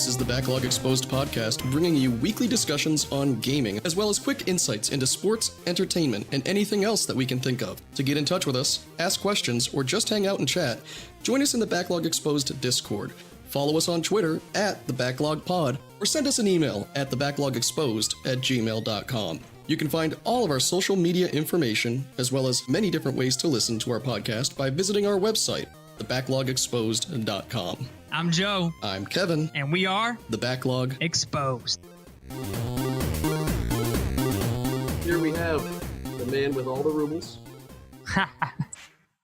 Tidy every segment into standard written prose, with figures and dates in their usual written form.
This is the Backlog Exposed podcast, bringing you weekly discussions on gaming, as well as quick insights into sports, entertainment, and anything else that we can think of. To get in touch with us, ask questions, or just hang out and chat, join us in the Backlog Exposed Discord. Follow us on Twitter at @TheBacklogPod, or send us an email at thebacklogexposed@gmail.com. You can find all of our social media information, as well as many different ways to listen to our podcast by visiting our website, thebacklogexposed.com. I'm Joe. I'm Kevin. And we are The Backlog Exposed. Here we have the man with all the rubles.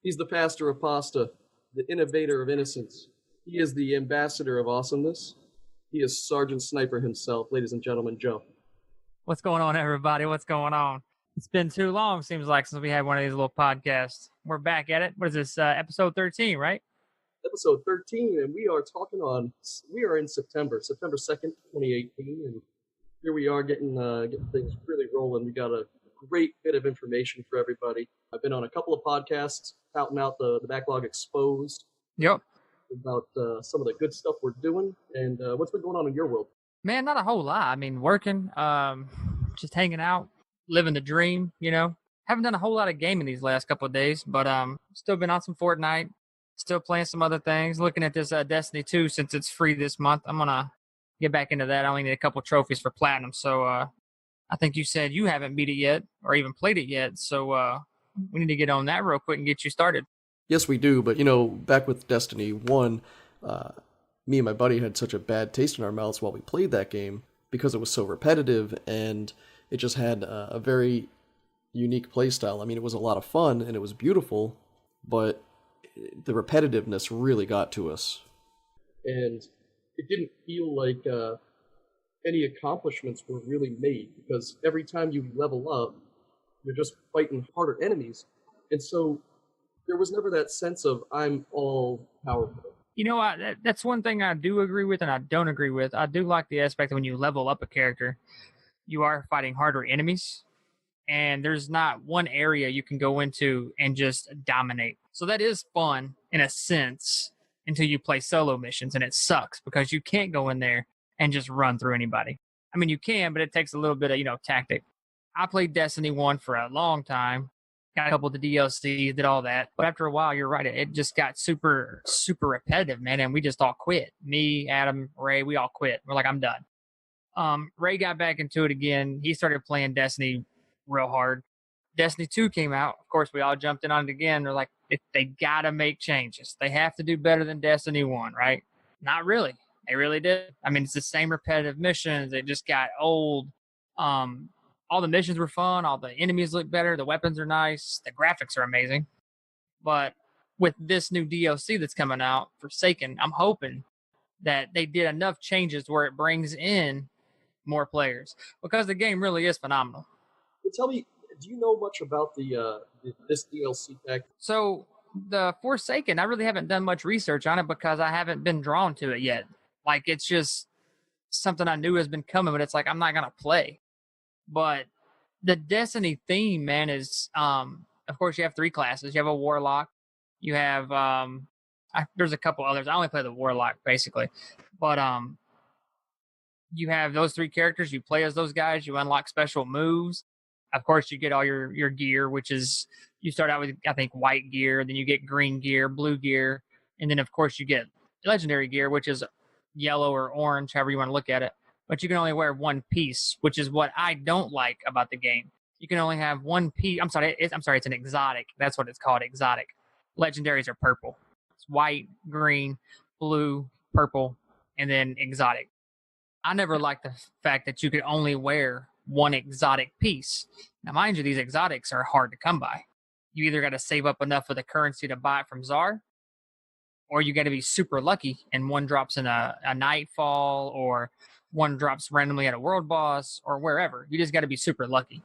He's the pastor of pasta, the innovator of innocence. He is the ambassador of awesomeness. He is Sergeant Sniper himself, ladies and gentlemen, Joe. What's going on, everybody? What's going on? It's been too long, seems like, since we had one of these little podcasts. We're back at it. What is this, episode 13, right? Episode 13, and we are in September 2nd, 2018, and here we are getting things really rolling. We got a great bit of information for everybody. I've been on a couple of podcasts touting out the Backlog Exposed. Yep. About some of the good stuff we're doing, and what's been going on in your world? Man, not a whole lot. I mean, working, just hanging out, living the dream, you know. Haven't done a whole lot of gaming these last couple of days, but still been on some Fortnite. Still playing some other things. Looking at this Destiny 2 since it's free this month. I'm going to get back into that. I only need a couple trophies for Platinum. So I think you said you haven't beat it yet or even played it yet. So we need to get on that real quick and get you started. Yes, we do. But, back with Destiny 1, me and my buddy had such a bad taste in our mouths while we played that game because it was so repetitive and it just had a very unique playstyle. I mean, it was a lot of fun and it was beautiful, but the repetitiveness really got to us. And it didn't feel like any accomplishments were really made, because every time you level up, you're just fighting harder enemies. And so there was never that sense of, I'm all powerful. You know, that's one thing I do agree with and I don't agree with. I do like the aspect that when you level up a character, you are fighting harder enemies. And there's not one area you can go into and just dominate. So that is fun in a sense until you play solo missions, and it sucks because you can't go in there and just run through anybody. I mean, you can, but it takes a little bit of, tactic. I played Destiny 1 for a long time, got a couple of the DLC, did all that. But after a while, you're right, it just got super, super repetitive, man, and we just all quit. Me, Adam, Ray, we all quit. We're like, I'm done. Ray got back into it again. He started playing Destiny real hard. Destiny 2 came out. Of course, we all jumped in on it again. They're like, they got to make changes. They have to do better than Destiny 1, right? Not really. They really did. I mean, it's the same repetitive missions. They just got old. All the missions were fun. All the enemies look better. The weapons are nice. The graphics are amazing. But with this new DLC that's coming out, Forsaken, I'm hoping that they did enough changes where it brings in more players, because the game really is phenomenal. Well, tell me, do you know much about this DLC pack? So the Forsaken, I really haven't done much research on it because I haven't been drawn to it yet. Like, it's just something I knew has been coming, but it's like I'm not gonna play. But the Destiny theme, man, is of course you have 3 classes. You have a Warlock. You have there's a couple others. I only play the Warlock basically, but you have those 3 characters. You play as those guys. You unlock special moves. Of course, you get all your gear, which is, you start out with, I think, white gear, then you get green gear, blue gear, and then, of course, you get legendary gear, which is yellow or orange, however you want to look at it. But you can only wear one piece, which is what I don't like about the game. You can only have one piece. I'm sorry, it's an exotic. That's what it's called, exotic. Legendaries are purple. It's white, green, blue, purple, and then exotic. I never liked the fact that you could only wear one exotic piece. Now, mind you, these exotics are hard to come by. You either got to save up enough of the currency to buy it from Czar, or you got to be super lucky and one drops in a Nightfall, or one drops randomly at a world boss, or wherever. You just got to be super lucky.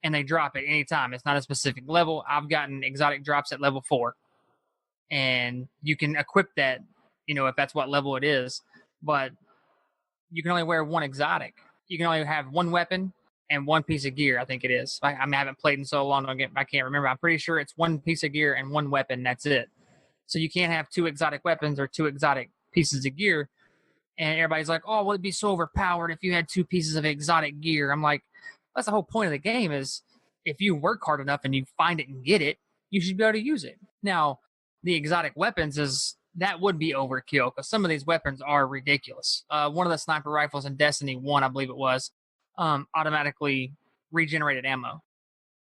And they drop at any time. It's not a specific level. I've gotten exotic drops at level 4. And you can equip that, if that's what level it is. But you can only wear one exotic. You can only have one weapon and one piece of gear, I think it is. I haven't played in so long, I can't remember. I'm pretty sure it's one piece of gear and one weapon, that's it. So you can't have 2 exotic weapons or 2 exotic pieces of gear. And everybody's like, oh, well, it'd be so overpowered if you had 2 pieces of exotic gear. I'm like, that's the whole point of the game is if you work hard enough and you find it and get it, you should be able to use it. Now, the exotic weapons is that would be overkill because some of these weapons are ridiculous. One of the sniper rifles in Destiny 1, I believe it was, automatically regenerated ammo.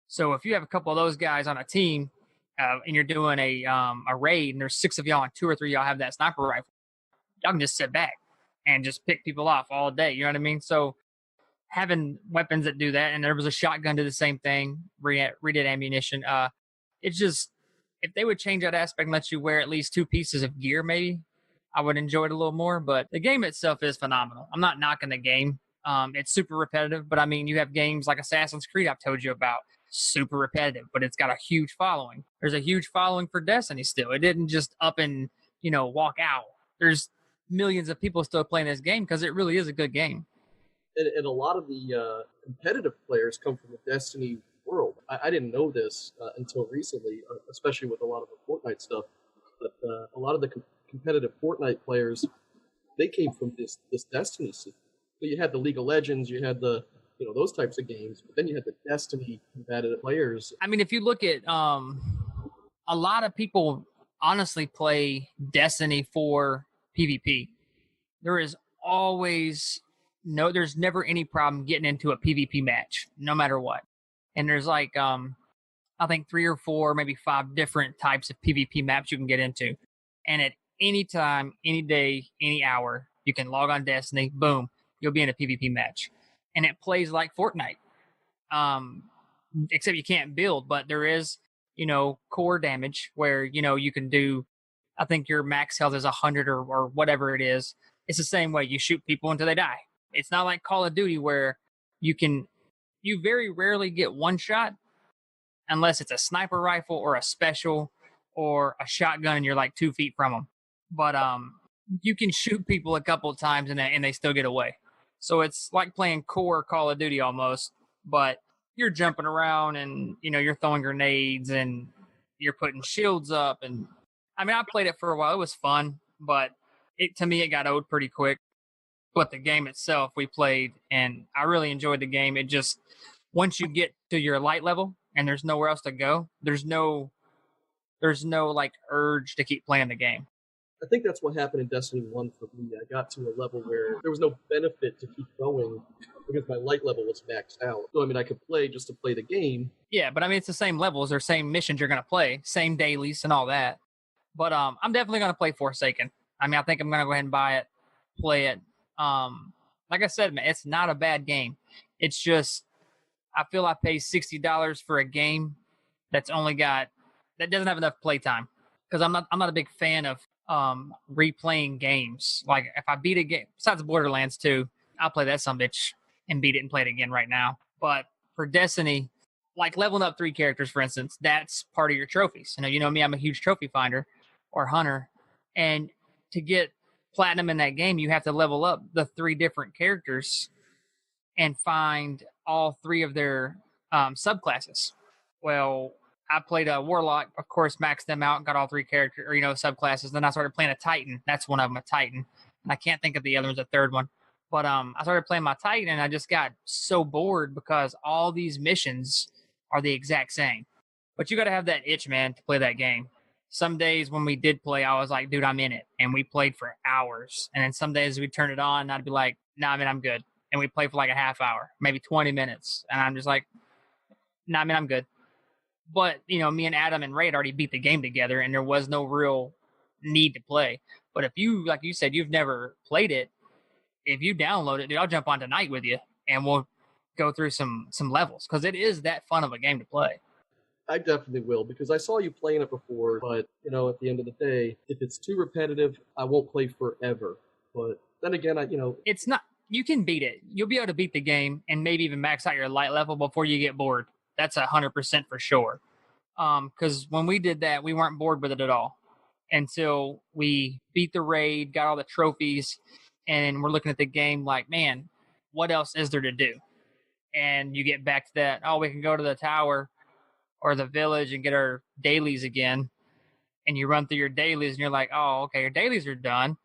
So if you have a couple of those guys on a team and you're doing a raid and there's 6 of y'all and 2 or 3 y'all have that sniper rifle, y'all can just sit back and just pick people off all day. You know what I mean? So having weapons that do that, and there was a shotgun to the same thing, redid ammunition. It's just if they would change that aspect and let you wear at least 2 pieces of gear, maybe I would enjoy it a little more. But the game itself is phenomenal. I'm not knocking the game. It's super repetitive, but I mean, you have games like Assassin's Creed I've told you about, super repetitive, but it's got a huge following. There's a huge following for Destiny still. It didn't just up and walk out. There's millions of people still playing this game because it really is a good game. And a lot of the competitive players come from the Destiny world. I didn't know this until recently, especially with a lot of the Fortnite stuff. But a lot of the competitive Fortnite players, they came from this Destiny scene. So you had the League of Legends, you had the those types of games, but then you had the Destiny competitive players. I mean, if you look at a lot of people honestly play Destiny for PvP. There is always there's never any problem getting into a PvP match, no matter what. And there's like I think 3 or 4, maybe 5 different types of PvP maps you can get into. And at any time, any day, any hour, you can log on Destiny, boom, you'll be in a PvP match. And it plays like Fortnite. Except you can't build, but there is, core damage where, you can do, I think your max health is 100 or whatever it is. It's the same way. You shoot people until they die. It's not like Call of Duty where you very rarely get one shot unless it's a sniper rifle or a special or a shotgun and you're like 2 feet from them. But you can shoot people a couple of times and they still get away. So it's like playing core Call of Duty almost, but you're jumping around and you're throwing grenades and you're putting shields up. And I mean, I played it for a while. It was fun, but to me it got old pretty quick. But the game itself we played and I really enjoyed the game. It just, once you get to your light level and there's nowhere else to go, there's no like urge to keep playing the game. I think that's what happened in Destiny 1 for me. I got to a level where there was no benefit to keep going because my light level was maxed out. So, I mean, I could play just to play the game. Yeah, but I mean, it's the same levels or same missions you're going to play, same dailies and all that. But I'm definitely going to play Forsaken. I mean, I think I'm going to go ahead and buy it, play it. Like I said, man, it's not a bad game. It's just, I feel I pay $60 for a game that doesn't have enough playtime. Because I'm not a big fan of replaying games. Like if I beat a game, besides Borderlands 2, I'll play that sumbitch and beat it and play it again right now. But for Destiny, like leveling up 3 characters, for instance, that's part of your trophies. You know me, I'm a huge trophy finder or hunter. And to get platinum in that game, you have to level up the 3 different characters and find all 3 of their subclasses. Well, I played a Warlock, of course, maxed them out, got all 3 characters, or, subclasses. Then I started playing a Titan. That's one of them, a Titan. And I can't think of the other one's a third one. But I started playing my Titan, and I just got so bored because all these missions are the exact same. But you got to have that itch, man, to play that game. Some days when we did play, I was like, dude, I'm in it. And we played for hours. And then some days we'd turn it on, and I'd be like, nah, man, I'm good. And we play for like a half hour, maybe 20 minutes. And I'm just like, nah, man, I'm good. But, me and Adam and Ray had already beat the game together, and there was no real need to play. But if you, like you said, you've never played it, if you download it, dude, I'll jump on tonight with you, and we'll go through some levels, because it is that fun of a game to play. I definitely will, because I saw you playing it before, but, at the end of the day, if it's too repetitive, I won't play forever. But then again, It's not, you can beat it. You'll be able to beat the game and maybe even max out your light level before you get bored. That's 100% for sure. Because when we did that, we weren't bored with it at all until we beat the raid, got all the trophies, and we're looking at the game like, man, what else is there to do? And you get back to that, oh, we can go to the tower or the village and get our dailies again. And you run through your dailies and you're like, oh, okay, your dailies are done.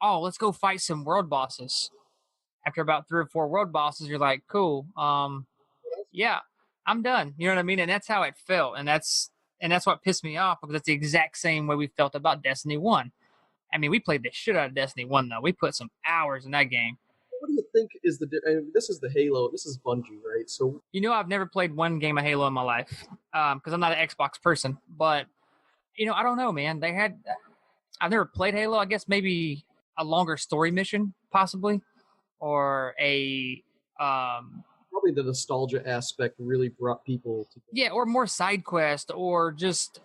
oh, let's go fight some world bosses. After about 3 or 4 world bosses, you're like, cool. Yeah, I'm done. You know what I mean? And that's how it felt. And that's what pissed me off because it's the exact same way we felt about Destiny 1. I mean, we played the shit out of Destiny 1 though. We put some hours in that game. What do you think is this is the Halo, this is Bungie, right? So You know, I've never played one game of Halo in my life because I'm not an Xbox person. But I don't know, man. I've never played Halo. I guess maybe a longer story mission, possibly, or a probably the nostalgia aspect really brought people together. yeah, or more side quest, or just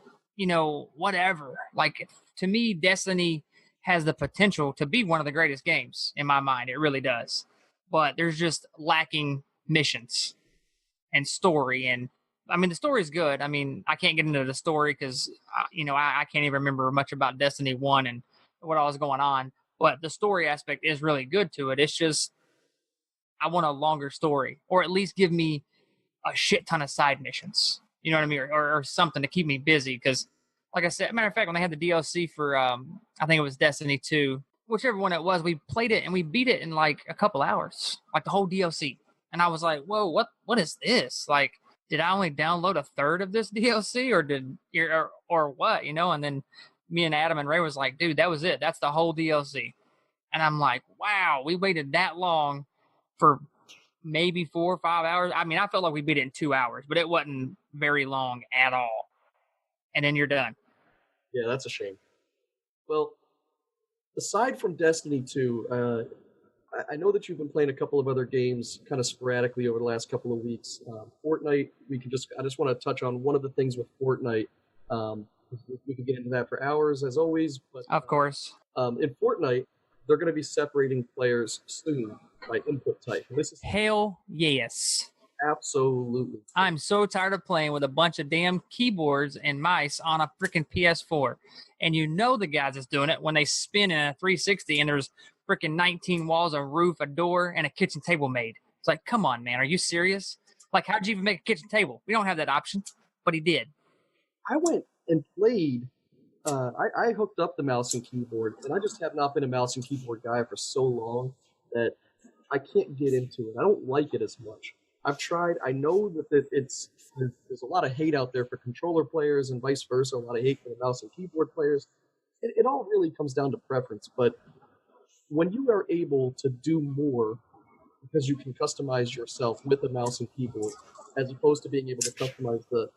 whatever. Like to me, Destiny has the potential to be one of the greatest games in my mind. It really does, but there's just lacking missions and story. And I mean, the story is good. I mean, I can't get into the story because I can't even remember much about Destiny 1 and what all was going on. But the story aspect is really good to it. It's just I want a longer story, or at least give me a shit ton of side missions. You know what I mean, or something to keep me busy. Because, like I said, matter of fact, when they had the DLC for I think it was Destiny 2, whichever one it was, we played it and we beat it in like a couple hours, like the whole DLC. And I was like, whoa, what is this? Like, did I only download a third of this DLC, or what? And then me and Adam and Ray was like, dude, that was it. That's the whole DLC. And I'm like, wow, we waited that long for maybe 4 or 5 hours. I mean, I felt like we beat it in 2 hours, but it wasn't very long at all. And then you're done. Yeah, that's a shame. Well, aside from Destiny 2, I know that you've been playing a couple of other games kind of sporadically over the last couple of weeks. Fortnite, I just want to touch on one of the things with Fortnite. We could get into that for hours, as always. But of course, in Fortnite, they're going to be separating players soon by input type. This is hell yes. Absolutely. I'm so tired of playing with a bunch of damn keyboards and mice on a freaking PS4. And the guys that's doing it when they spin in a 360 and there's freaking 19 walls, a roof, a door, and a kitchen table made. It's like, come on, man. Are you serious? Like, how'd you even make a kitchen table? We don't have that option. But he did. I went and played. I hooked up the mouse and keyboard, and I just have not been a mouse and keyboard guy for so long that I can't get into it. I don't like it as much. I've tried. I know that there's a lot of hate out there for controller players and vice versa, a lot of hate for the mouse and keyboard players. It all really comes down to preference. But when you are able to do more because you can customize yourself with a mouse and keyboard, as opposed to being able to customize the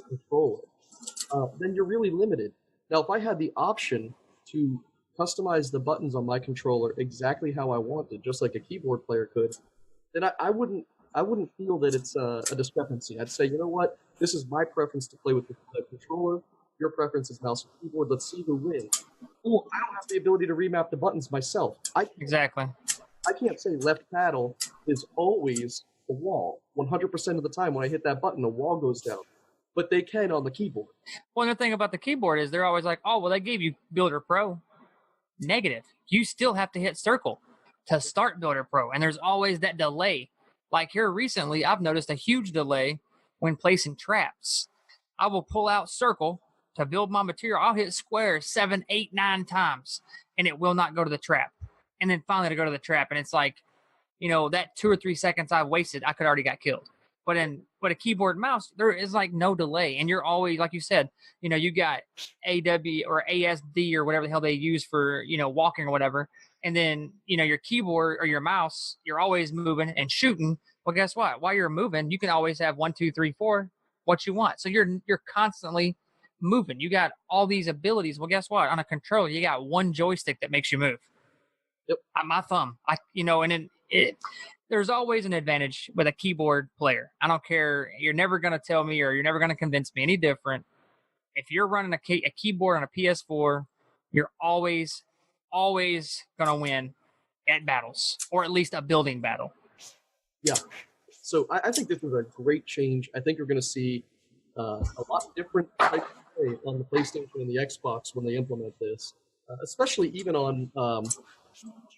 controller, then you're really limited. Now, if I had the option to customize the buttons on my controller exactly how I wanted, just like a keyboard player could, then I wouldn't feel that it's a discrepancy. I'd say, you know what? This is my preference to play with the controller. Your preference is mouse and keyboard. Let's see who wins. Oh, I don't have the ability to remap the buttons myself. Exactly. I can't say left paddle is always a wall. 100% of the time when I hit that button, a wall goes down. But they can on the keyboard. Well, the thing about the keyboard is they're always like, oh, well, they gave you Builder Pro. Negative. You still have to hit circle to start Builder Pro. And there's always that delay. Like here recently, I've noticed a huge delay when placing traps. I will pull out circle to build my material. I'll hit square 7, 8, 9 times, and it will not go to the trap. And then finally to go to the trap, and it's like, that 2 or 3 seconds I've wasted, I could already got killed. But a keyboard and mouse, there is like no delay, and you're always, like you said, you got AW or ASD or whatever the hell they use for walking or whatever. And then, your keyboard or your mouse, you're always moving and shooting. Well, guess what? While you're moving, you can always have 1, 2, 3, 4, what you want. So you're constantly moving. You got all these abilities. Well, guess what? On a controller, you got one joystick that makes you move. Yep. My thumb. And then there's always an advantage with a keyboard player. I don't care. You're never going to tell me or you're never going to convince me any different. If you're running a keyboard on a PS4, you're always going to win at battles, or at least a building battle. Yeah. So I think this is a great change. I think you're going to see a lot different type of play on the PlayStation and the Xbox when they implement this, especially even on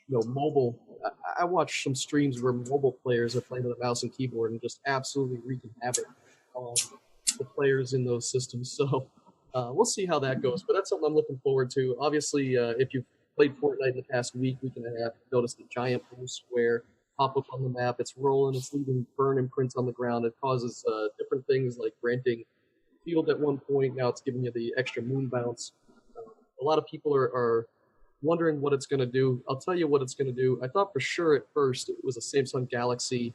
mobile. I watch some streams where mobile players are playing with a mouse and keyboard and just absolutely wreaking havoc on the players in those systems. So we'll see how that goes. But that's something I'm looking forward to. Obviously, if you've played Fortnite in the past week and a half, noticed a giant blue square pop up on the map. It's rolling, it's leaving burn imprints on the ground. It causes different things like granting field at one point. Now it's giving you the extra moon bounce. A lot of people are wondering what it's going to do. I'll tell you what it's going to do. I thought for sure at first it was a Samsung Galaxy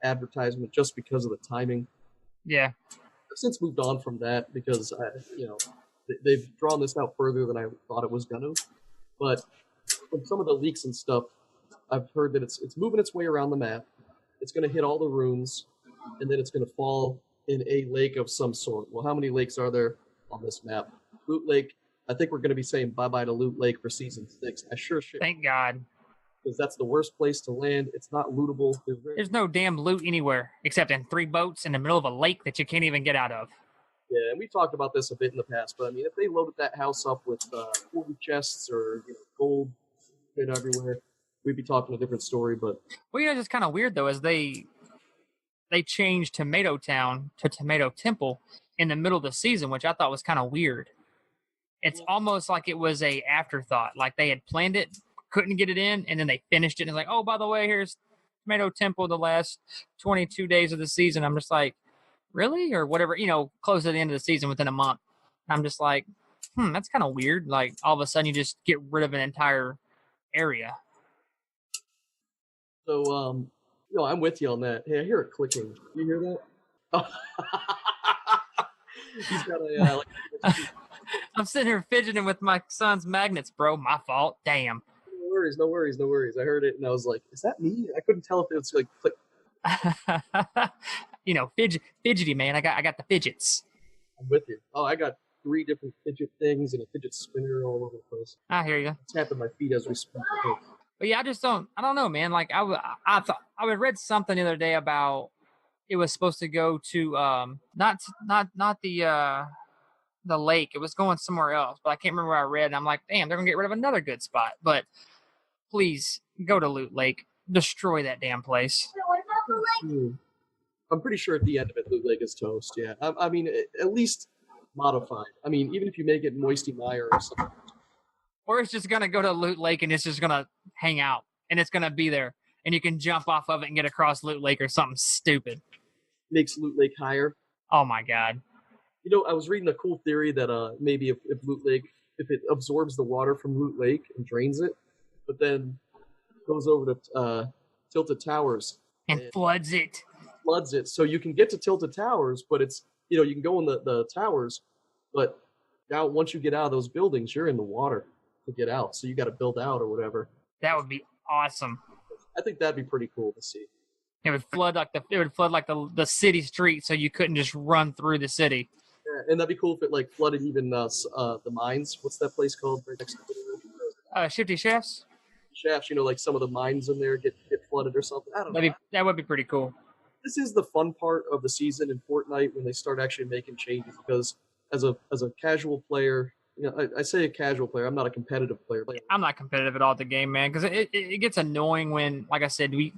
advertisement just because of the timing. Yeah. I've since moved on from that because they've drawn this out further than I thought it was going to. But from some of the leaks and stuff, I've heard that it's moving its way around the map. It's going to hit all the rooms, and then it's going to fall in a lake of some sort. Well, how many lakes are there on this map? Loot Lake. I think we're going to be saying bye-bye to Loot Lake for Season 6. I sure should. Thank God. Because that's the worst place to land. It's not lootable. There's no damn loot anywhere except in 3 boats in the middle of a lake that you can't even get out of. Yeah, and we talked about this a bit in the past, but I mean, if they loaded that house up with 40 chests or gold everywhere, we'd be talking a different story. But well, it's kind of weird though, as they changed Tomato Town to Tomato Temple in the middle of the season, which I thought was kind of weird. It's almost like it was a afterthought, like they had planned it, couldn't get it in, and then they finished it and it's like, oh, by the way, here's Tomato Temple the last 22 days of the season. I'm just like, really? Or whatever, close to the end of the season within a month. I'm just like, that's kind of weird. Like all of a sudden you just get rid of an entire area. So, I'm with you on that. Hey, I hear it clicking. You hear that? Oh. He's got a I'm sitting here fidgeting with my son's magnets, bro. My fault. Damn. No worries. I heard it and I was like, is that me? I couldn't tell if it was like click. Fidgety man. I got the fidgets. I'm with you. Oh, I got 3 different fidget things and a fidget spinner all over the place. I hear you. Tapping my feet as we speak. But yeah, I don't know, man. Like I thought I read something the other day about it was supposed to go to not the lake. It was going somewhere else, but I can't remember where I read. And I'm like, damn, they're gonna get rid of another good spot. But please go to Loot Lake, destroy that damn place. I'm pretty sure at the end of it, Loot Lake is toast. Yeah, I mean, at least modified. I mean, even if you make it Moisty Mire or something. Or it's just gonna go to Loot Lake and it's just gonna hang out and it's gonna be there and you can jump off of it and get across Loot Lake or something stupid. Makes Loot Lake higher. Oh my God. I was reading a cool theory that maybe if Loot Lake, if it absorbs the water from Loot Lake and drains it, but then goes over to Tilted Towers and floods it. So you can get to Tilted Towers, but it's you can go in the towers, but now once you get out of those buildings, you're in the water to get out. So you got to build out or whatever. That would be awesome. I think that'd be pretty cool to see. It would flood like the city street, so you couldn't just run through the city. Yeah, and that'd be cool if it flooded even the mines. What's that place called right next to the Shifty Shafts? Shafts, like some of the mines in there get flooded or something. I don't know. That would be pretty cool. This is the fun part of the season in Fortnite when they start actually making changes, because as a casual player, I say a casual player, I'm not a competitive player. I'm not competitive at all at the game, man, because it gets annoying when, like I said, we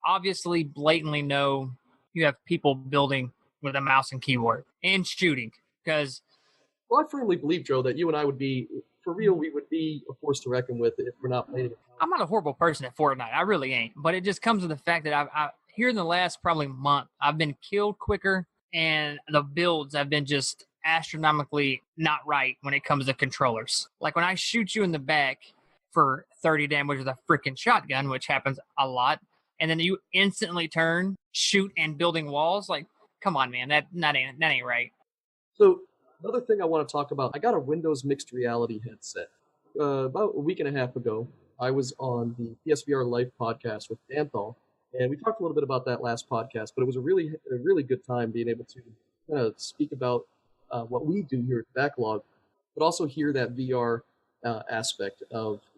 obviously blatantly know you have people building with a mouse and keyboard and shooting. Because, well, I firmly believe, Joe, that you and I would be, for real, we would be a force to reckon with if we're not playing it. I'm not a horrible person at Fortnite. I really ain't. But it just comes with the fact that I here in the last probably month, I've been killed quicker, and the builds have been just astronomically not right when it comes to controllers. Like when I shoot you in the back for 30 damage with a freaking shotgun, which happens a lot, and then you instantly turn, shoot, and building walls. Like, come on, man, that ain't right. So another thing I want to talk about, I got a Windows mixed reality headset. About a week and a half ago, I was on the PSVR Life podcast with Danthal, and we talked a little bit about that last podcast, but it was a really good time being able to kind of speak about what we do here at Backlog, but also hear that VR aspect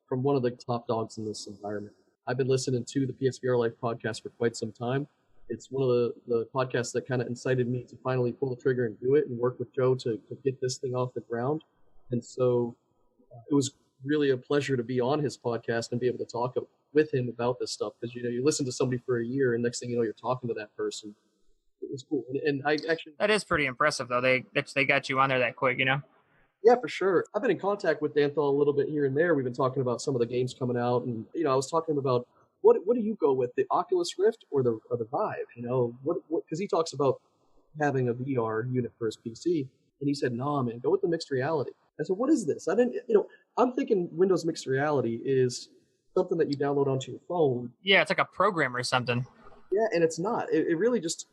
from one of the top dogs in this environment. I've been listening to the PSVR Life podcast for quite some time. It's one of the podcasts that kind of incited me to finally pull the trigger and do it and work with Joe to get this thing off the ground. And so it was really a pleasure to be on his podcast and be able to talk with him about this stuff, because you listen to somebody for a year and next thing you know you're talking to that person. It was cool. And I actually, that is pretty impressive though. They got you on there that quick, Yeah, for sure. I've been in contact with Danthal a little bit here and there. We've been talking about some of the games coming out, and I was talking about what do you go with, the Oculus Rift or the Vive? What because he talks about having a VR unit for his PC, and he said, "Nah, man, go with the mixed reality." I said, "What is this?" I didn't, I'm thinking Windows mixed reality is something that you download onto your phone. Yeah, it's like a program or something. Yeah, and it's not. It really just.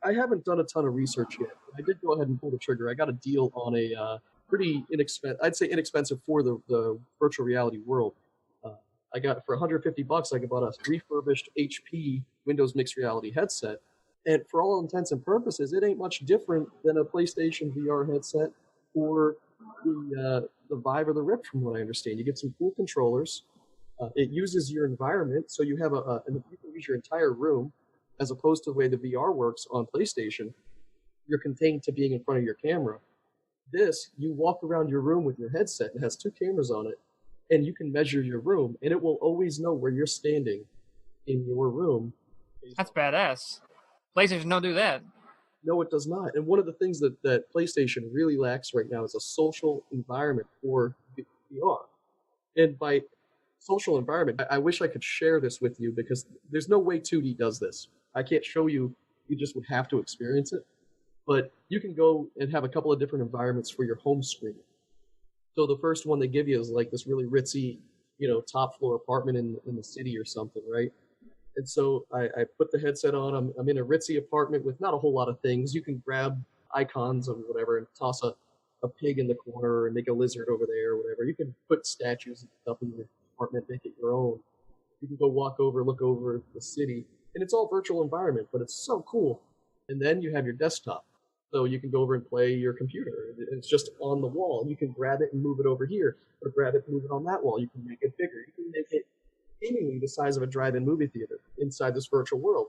I haven't done a ton of research yet. I did go ahead and pull the trigger. I got a deal on a pretty inexpensive. I'd say inexpensive for the virtual reality world. Uh, I got for $150. I bought a refurbished HP Windows mixed reality headset, and for all intents and purposes, it ain't much different than a PlayStation VR headset or the Vive or the Rift, from what I understand. You get some cool controllers. It uses your environment, so you have and you can use your entire room, as opposed to the way the VR works on PlayStation. You're contained to being in front of your camera. This, you walk around your room with your headset. It has two cameras on it, and you can measure your room, and it will always know where you're standing in your room. That's badass. PlayStation don't do that. No, it does not. And one of the things that PlayStation really lacks right now is a social environment for VR. And by social environment, I wish I could share this with you, because there's no way 2D does this. I can't show you. You just would have to experience it. But you can go and have a couple of different environments for your home screen. So the first one they give you is like this really ritzy, top floor apartment in the city or something, right? And so I put the headset on. I'm in a ritzy apartment with not a whole lot of things. You can grab icons of whatever and toss a pig in the corner and make a lizard over there or whatever. You can put statues and stuff in your apartment, make it your own. You can go walk over, look over the city, and it's all virtual environment, but it's so cool. And then you have your desktop. So you can go over and play your computer. It's just on the wall. You can grab it and move it over here, or grab it and move it on that wall. You can make it bigger. You can make it seemingly the size of a drive-in movie theater inside this virtual world.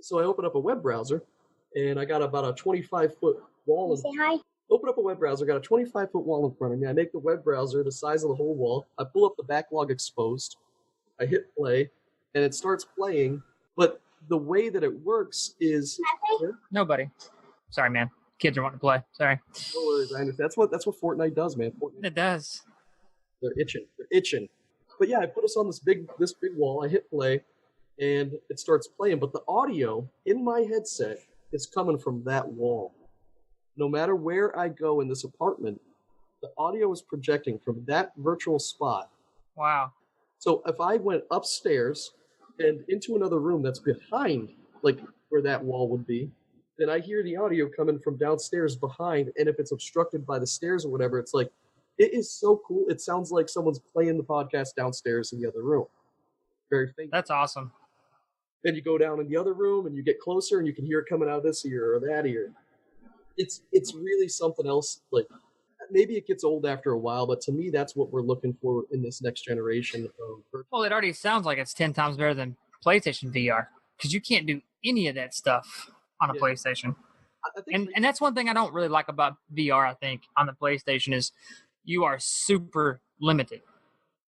So I open up a web browser, and I got about a 25-foot wall. Say hi. Open up a web browser, got a 25-foot wall in front of me. I make the web browser the size of the whole wall. I pull up the Backlog Exposed. I hit play, and it starts playing. But the way that it works is... Nobody. Sorry, man. Kids are wanting to play. Sorry. No worries, I understand. That's what Fortnite does, man. Fortnite. It does. They're itching. But yeah, I put us on this big wall. I hit play, and it starts playing. But the audio in my headset is coming from that wall. No matter where I go in this apartment, the audio is projecting from that virtual spot. Wow. So if I went upstairs and into another room that's behind, like where that wall would be, then I hear the audio coming from downstairs behind, and if it's obstructed by the stairs or whatever, it's like, it is so cool. It sounds like someone's playing the podcast downstairs in the other room. Very faint. That's awesome. Then you go down in the other room, and you get closer, and you can hear it coming out of this ear or that ear. It's really something else. Like, maybe it gets old after a while, but to me, that's what we're looking for in this next generation of virtual. Well, it already sounds like it's 10 times better than PlayStation VR, because you can't do any of that stuff on a PlayStation. And that's one thing I don't really like about VR, I think, on the PlayStation is you are super limited.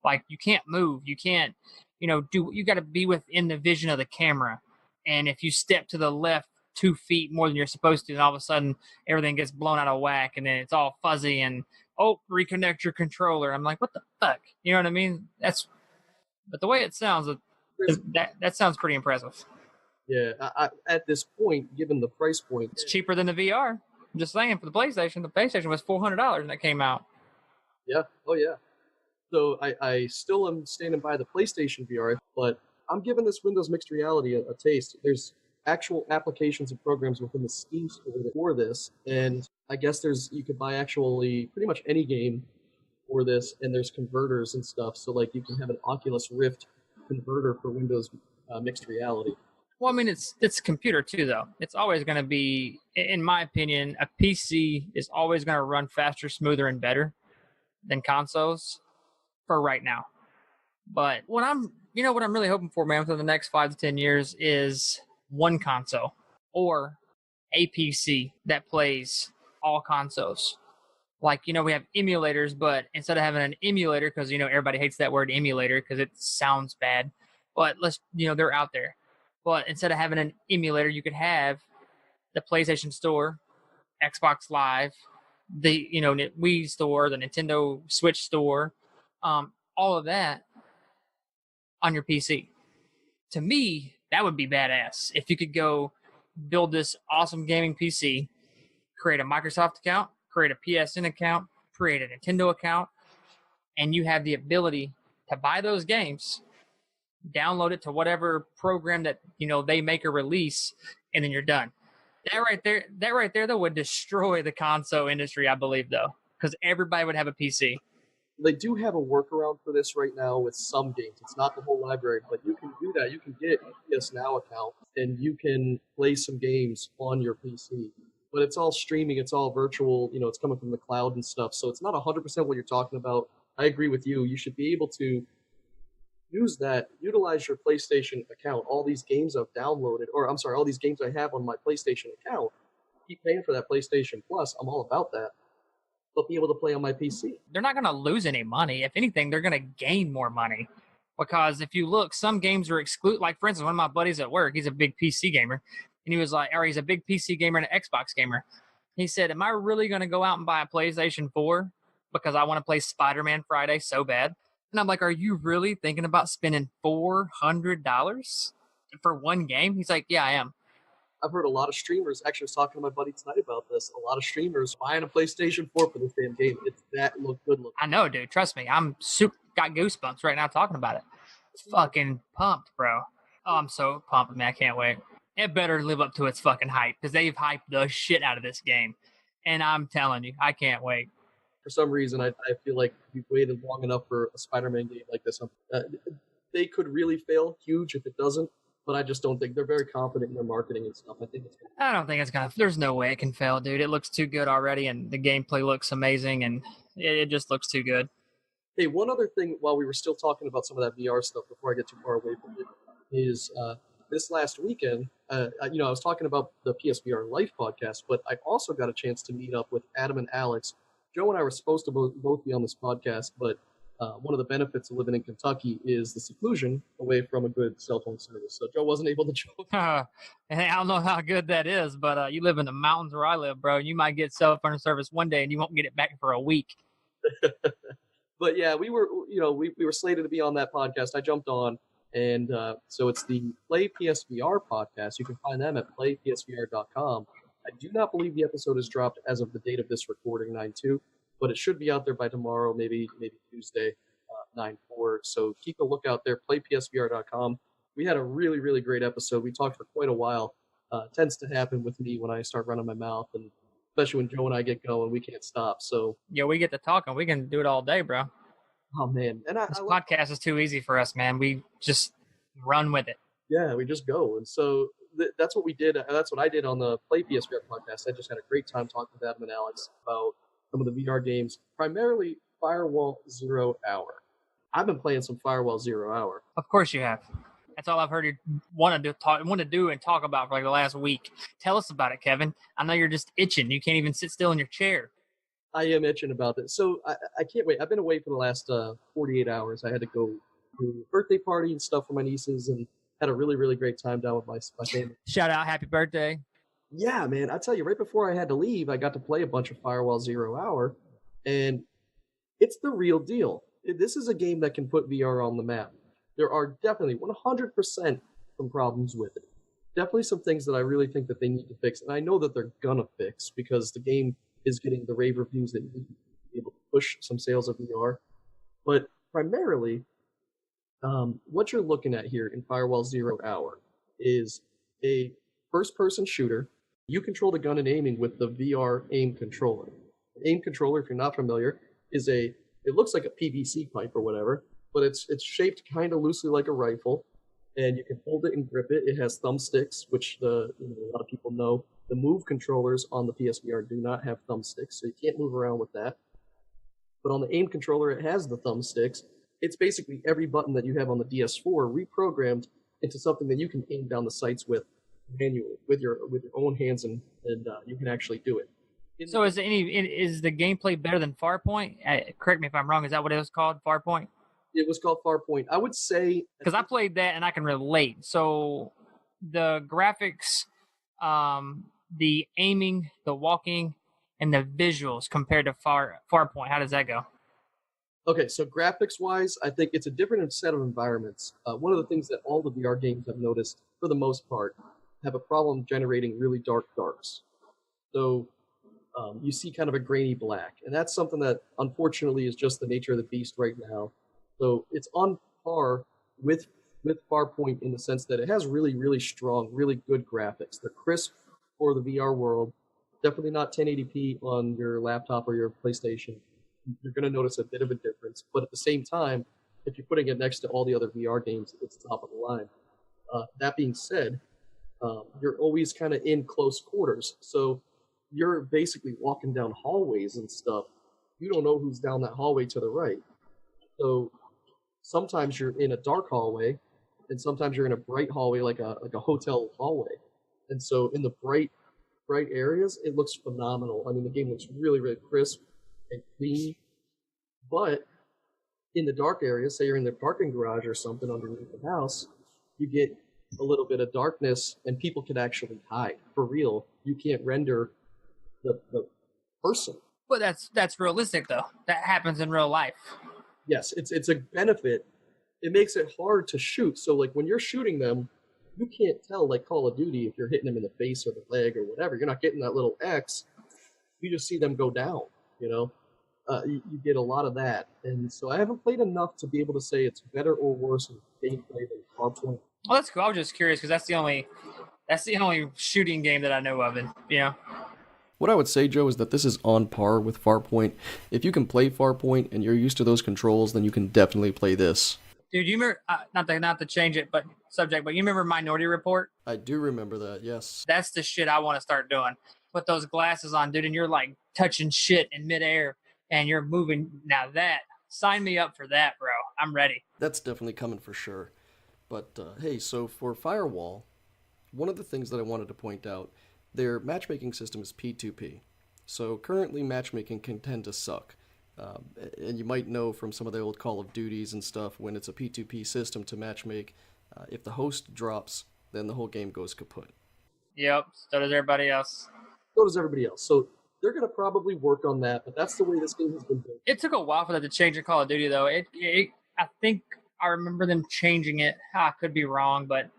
Like, you can't move. You can't, you got to be within the vision of the camera. And if you step to the left 2 feet more than you're supposed to, and all of a sudden everything gets blown out of whack, and then it's all fuzzy, and, reconnect your controller. I'm like, what the fuck? You know what I mean? But the way it sounds, that sounds pretty impressive. Yeah, at this point, given the price point, It's cheaper than the VR. I'm just saying, for the PlayStation was $400 when it came out. Yeah. Oh, yeah. So I still am standing by the PlayStation VR, but I'm giving this Windows mixed reality a taste. There's actual applications and programs within the Steam store for this, and I guess you could buy actually pretty much any game for this, and there's converters and stuff. So like you can have an Oculus Rift converter for Windows mixed reality. Well, I mean, it's a computer too, though. It's always going to be, in my opinion, a PC is always going to run faster, smoother, and better than consoles for right now. But what I'm really hoping for, man, for the next 5 to 10 years is one console or a PC that plays all consoles. Like, we have emulators, but instead of having an emulator, because, everybody hates that word emulator because it sounds bad, but they're out there. But instead of having an emulator, you could have the PlayStation Store, Xbox Live, the Wii store, the Nintendo Switch store, all of that on your PC. To me, that would be badass if you could go build this awesome gaming PC, create a Microsoft account, create a PSN account, create a Nintendo account, and you have the ability to buy those games, download it to whatever program that they make a release, and then you're done. That right there though would destroy the console industry, I believe, though, because everybody would have a PC. They do have a workaround for this right now with some games. It's not the whole library, but you can do that. You can get a PS Now account and you can play some games on your PC. But it's all streaming, it's all virtual, it's coming from the cloud and stuff. So it's not 100% what you're talking about. I agree with you. You should be able to utilize your PlayStation account. All these games I've downloaded, all these games I have on my PlayStation account, keep paying for that PlayStation Plus. I'm all about that. But be able to play on my PC. They're not going to lose any money. If anything, they're going to gain more money. Because if you look, some games are exclusive. Like, for instance, one of my buddies at work, he's a big PC gamer. And he was like, or he's a big PC gamer and an Xbox gamer. He said, am I really going to go out and buy a PlayStation 4 because I want to play Spider-Man Friday so bad? And I'm like, are you really thinking about spending $400 for one game? He's like, yeah, I am. I've heard a lot of streamers, actually I was talking to my buddy tonight about this, a lot of streamers buying a PlayStation 4 for this damn game. It's that good looking. I know, dude. Trust me. I'm got goosebumps right now talking about it. It's fucking pumped, bro. Oh, I'm so pumped, man. I can't wait. It better live up to its fucking hype because they've hyped the shit out of this game. And I'm telling you, I can't wait. For some reason, I feel like we've waited long enough for a Spider-Man game like this. They could really fail huge if it doesn't. But I just don't think they're very confident in their marketing and stuff. I don't think it's gonna. There's no way it can fail, dude. It looks too good already, and the gameplay looks amazing, and it just looks too good. Hey, one other thing while we were still talking about some of that VR stuff before I get too far away from it is this last weekend. I was talking about the PSVR Life podcast, but I also got a chance to meet up with Adam and Alex. Joe and I were supposed to both be on this podcast, but one of the benefits of living in Kentucky is the seclusion away from a good cell phone service. So Joe wasn't able to join. Hey, I don't know how good that is, but you live in the mountains where I live, bro. You might get cell phone service one day and you won't get it back for a week. But yeah, we were slated to be on that podcast. I jumped on, and so it's the Play PSVR podcast. You can find them at playpsvr.com. I do not believe the episode is dropped as of the date of this recording, 9/2. But it should be out there by tomorrow, maybe Tuesday, 9/4. So keep a look out there, playpsvr.com. We had a really, really great episode. We talked for quite a while. Tends to happen with me when I start running my mouth, and especially when Joe and I get going, we can't stop. So yeah, we get to talking. We can do it all day, bro. Oh, man. And this podcast is too easy for us, man. We just run with it. Yeah, we just go. And so that's what we did. That's what I did on the Play PSVR podcast. I just had a great time talking with Adam and Alex about some of the VR games, primarily Firewall 0 Hour. I've been playing some Firewall 0 Hour. Of course you have. That's all I've heard you want to do and talk about for like the last week. Tell us about it, Kevin. I know you're just itching. You can't even sit still in your chair. I am itching about it. So I can't wait. I've been away for the last 48 hours. I had to go to a birthday party and stuff for my nieces and had a really, really great time down with my family. Shout out, happy birthday. Yeah, man, I tell you, right before I had to leave, I got to play a bunch of Firewall 0 Hour, and it's the real deal. This is a game that can put VR on the map. There are definitely 100% some problems with it. Definitely some things that I really think that they need to fix, and I know that they're gonna fix because the game is getting the rave reviews that need to be able to push some sales of VR. But primarily, what you're looking at here in Firewall 0 Hour is a first-person shooter. You control the gun and aiming with the VR aim controller. The aim controller, if you're not familiar, it looks like a PVC pipe or whatever, but it's shaped kind of loosely like a rifle, and you can hold it and grip it. It has thumbsticks, which a lot of people know. The Move controllers on the PSVR do not have thumbsticks, so you can't move around with that. But on the aim controller, it has the thumbsticks. It's basically every button that you have on the DS4 reprogrammed into something that you can aim down the sights with manually with your own hands, and you can actually do it. So is the gameplay better than Farpoint? Correct me if I'm wrong. Is that what it was called, Farpoint? It was called Farpoint. I would say because I played that and I can relate. So the graphics, the aiming, the walking, and the visuals compared to Farpoint? How does that go? Okay, so graphics wise, I think it's a different set of environments. One of the things that all the VR games I've noticed, for the most part, have a problem generating really dark darks. So you see kind of a grainy black, and that's something that unfortunately is just the nature of the beast right now. So it's on par with Farpoint in the sense that it has really, really strong, really good graphics. They're crisp for the VR world. Definitely not 1080p on your laptop or your PlayStation. You're going to notice a bit of a difference. But at the same time, if you're putting it next to all the other VR games, it's top of the line. That being said, you're always kind of in close quarters. So you're basically walking down hallways and stuff. You don't know who's down that hallway to the right. So sometimes you're in a dark hallway, and sometimes you're in a bright hallway, like a hotel hallway. And so in the bright areas, it looks phenomenal. I mean, the game looks really, really crisp and clean. But in the dark areas, say you're in the parking garage or something underneath the house, you get a little bit of darkness, and people can actually hide. For real, you can't render the person. But that's realistic though. That happens in real life. Yes, it's a benefit. It makes it hard to shoot. So like when you're shooting them, you can't tell, like Call of Duty, if you're hitting them in the face or the leg or whatever. You're not getting that little X. You just see them go down. You know, you get a lot of that. And so I haven't played enough to be able to say it's better or worse in gameplay than Farpoint. Well, that's cool. I was just curious because that's the only shooting game that I know of, and What I would say, Joe, is that this is on par with Farpoint. If you can play Farpoint and you're used to those controls, then you can definitely play this. Dude, you remember not to change it, but you remember Minority Report? I do remember that, yes. That's the shit I want to start doing. Put those glasses on, dude, and you're like touching shit in midair, and you're moving. Now sign me up for that, bro. I'm ready. That's definitely coming for sure. But hey, so for Firewall, one of the things that I wanted to point out, their matchmaking system is P2P. So currently matchmaking can tend to suck. And you might know from some of the old Call of Duties and stuff, when it's a P2P system to matchmake, if the host drops, then the whole game goes kaput. Yep, so does everybody else. So they're going to probably work on that, but that's the way this game has been built. It took a while for that to change in Call of Duty, though. I think I remember them changing it. I could be wrong, but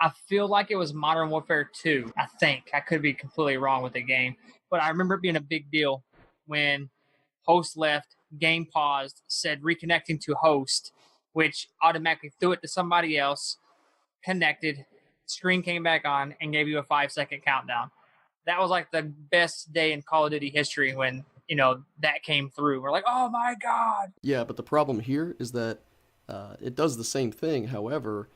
I feel like it was Modern Warfare 2, I think. I could be completely wrong with the game. But I remember it being a big deal when host left, game paused, said reconnecting to host, which automatically threw it to somebody else, connected, screen came back on, and gave you a 5-second countdown. That was like the best day in Call of Duty history when, that came through. We're like, oh my God. Yeah, but the problem here is that it does the same thing. However,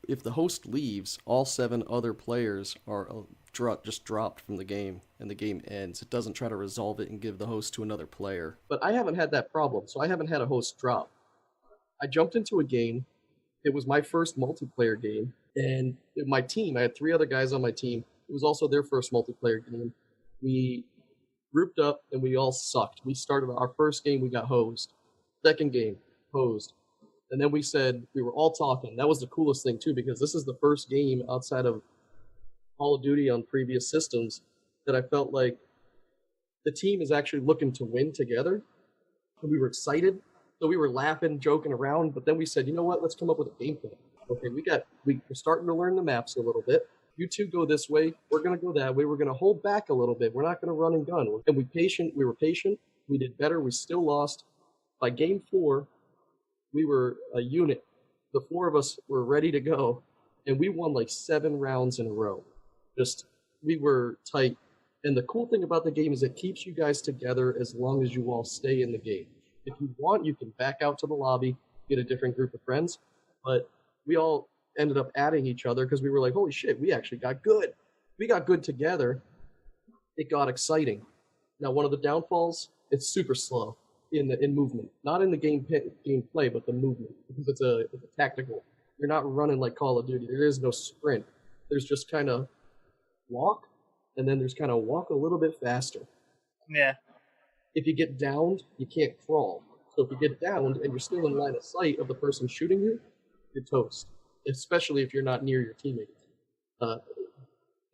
if the host leaves, all 7 other players are just dropped from the game, and the game ends. It doesn't try to resolve it and give the host to another player. But I haven't had that problem, so I haven't had a host drop. I jumped into a game. It was my first multiplayer game, and my team, I had 3 other guys on my team. It was also their first multiplayer game. We grouped up, and we all sucked. We started our first game, we got hosed. Second game, hosed. And then we said, we were all talking. That was the coolest thing, too, because this is the first game outside of Call of Duty on previous systems that I felt like the team is actually looking to win together. And we were excited. So we were laughing, joking around. But then we said, you know what? Let's come up with a game plan. Okay, we're starting to learn the maps a little bit. You two go this way. We're going to go that way. We're going to hold back a little bit. We're not going to run and gun. And we were patient. We did better. We still lost. By game 4, we were a unit. The 4 of us were ready to go, and we won like 7 rounds in a row. We were tight. And the cool thing about the game is it keeps you guys together as long as you all stay in the game. If you want, you can back out to the lobby, get a different group of friends. But we all ended up adding each other because we were like, holy shit, we actually got good. We got good together. It got exciting. Now, one of the downfalls, it's super slow in movement. Not in the gameplay, but the movement. Because it's a tactical. You're not running like Call of Duty. There is no sprint. There's just kind of walk, and then there's kind of walk a little bit faster. Yeah. If you get downed, you can't crawl. So if you get downed and you're still in line of sight of the person shooting you, you're toast. Especially if you're not near your teammates.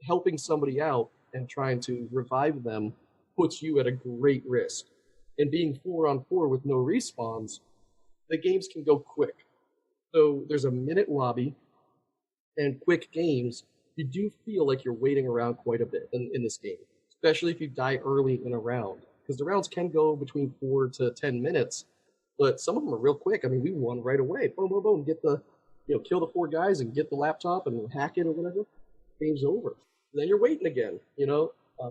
Helping somebody out and trying to revive them puts you at a great risk. And being 4-on-4 with no respawns, the games can go quick. So there's a minute lobby and quick games. You do feel like you're waiting around quite a bit in this game, especially if you die early in a round. Because the rounds can go between 4 to 10 minutes, but some of them are real quick. I mean, we won right away. Boom, boom, boom. Get the, kill the 4 guys and get the laptop and hack it or whatever. Game's over. Then you're waiting again,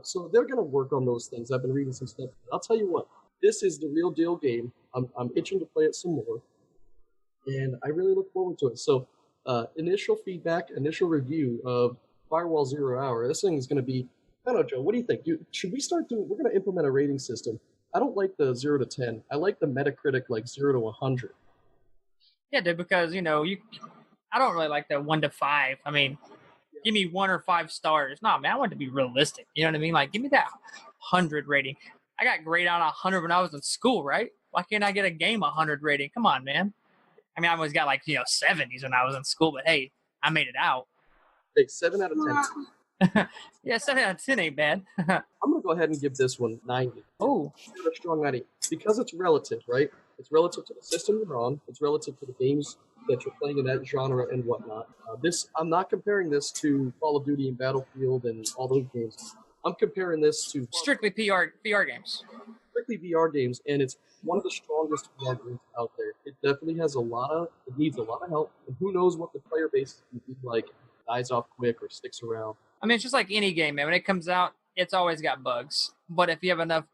So they're going to work on those things. I've been reading some stuff. I'll tell you what, this is the real deal game. I'm itching to play it some more, and I really look forward to it. So initial feedback, initial review of Firewall 0 Hour. This thing is going to be, I don't know, Joe, what do you think? Should we start doing, we're going to implement a rating system. I don't like the 0 to 10. I like the Metacritic, like 0 to 100. Yeah, dude, because, I don't really like the 1 to 5. I mean, give me 1 or 5 stars. No, man, I want it to be realistic. You know what I mean? Like, give me that 100 rating. I got grade out of 100 when I was in school, right? Why can't I get a game 100 rating? Come on, man. I mean, I always got 70s when I was in school, but hey, I made it out. Hey, 7 out of 10. Yeah, 7 out of 10 ain't bad. I'm going to go ahead and give this one 90. Oh. A strong 90. Because it's relative, right? It's relative to the system you're on. It's relative to the games that you're playing in that genre and whatnot. I'm not comparing this to Call of Duty and Battlefield and all those games. I'm comparing this to strictly VR games. Strictly VR games, and it's one of the strongest VR games out there. It definitely has it needs a lot of help, and who knows what the player base is going to be like. If it dies off quick or sticks around. I mean, it's just like any game, man. When it comes out, it's always got bugs. But if you have enough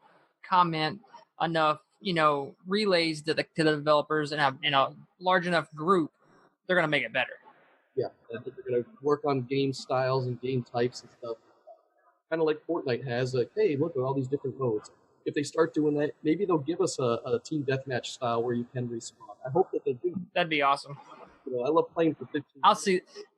comment, enough, relays to the developers and a large enough group, they're going to make it better. Yeah, I think they're going to work on game styles and game types and stuff. Kind of like Fortnite has, like, hey, look at all these different modes. If they start doing that, maybe they'll give us a team deathmatch style where you can respawn. I hope that they do. That'd be awesome. I love playing for 15 minutes.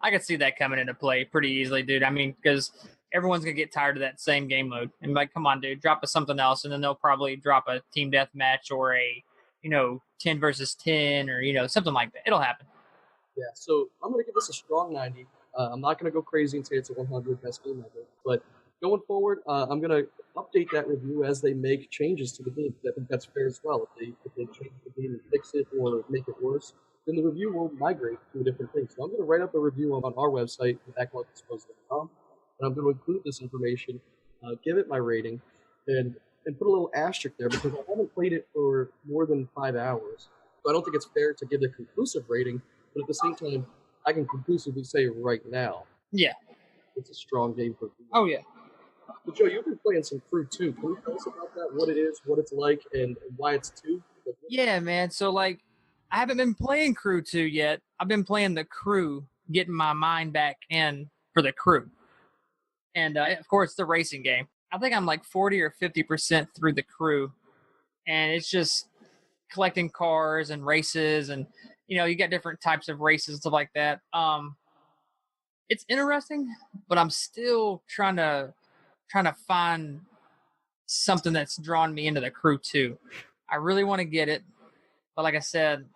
I could see that coming into play pretty easily, dude. I mean, because everyone's going to get tired of that same game mode. And like, come on, dude, drop us something else. And then they'll probably drop a team deathmatch or a, 10 versus 10 or, something like that. It'll happen. Yeah, so I'm going to give this a strong 90. I'm not going to go crazy and say it's a 100 best game ever. But going forward, I'm going to update that review as they make changes to the game. I think that's fair as well. If they change the game and fix it or make it worse, then the review will migrate to a different thing. So I'm going to write up a review on our website, backlogexposed.com, and I'm going to include this information, give it my rating, and put a little asterisk there because I haven't played it for more than 5 hours. So I don't think it's fair to give it a conclusive rating, but at the same time, I can conclusively say right now, yeah, it's a strong game for me. Oh, yeah. But Joe, you've been playing some Crew 2. Can you tell us about that, what it is, what it's like, and why it's 2? Yeah, man. So, I haven't been playing Crew 2 yet. I've been playing the Crew, getting my mind back in for the Crew. And, of course, the racing game. I think I'm 40 or 50% through the Crew. And it's just collecting cars and races and, you got different types of races and stuff like that. It's interesting, but I'm still trying to find something that's drawn me into the Crew 2. I really want to get it. But like I said,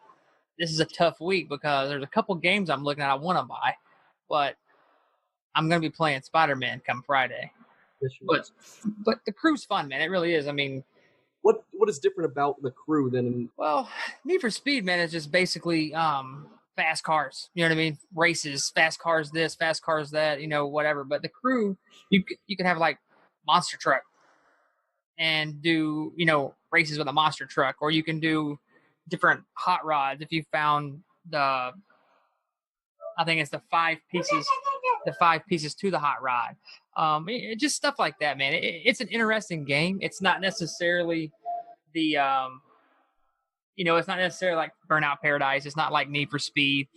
this is a tough week because there's a couple games I'm looking at I want to buy, but I'm going to be playing Spider-Man come Friday. But the Crew's fun, man. It really is. I mean, what is different about the Crew than? Well, Need for Speed, man, is just basically fast cars. You know what I mean? Races, fast cars this, fast cars that, whatever. But the Crew, you can have monster truck and do, races with a monster truck, or you can do different hot rods. If you found I think it's the 5 pieces to the hot rod. Just stuff like that, man. It's an interesting game. It's not necessarily the, it's not necessarily like Burnout Paradise. It's not like Need for Speed,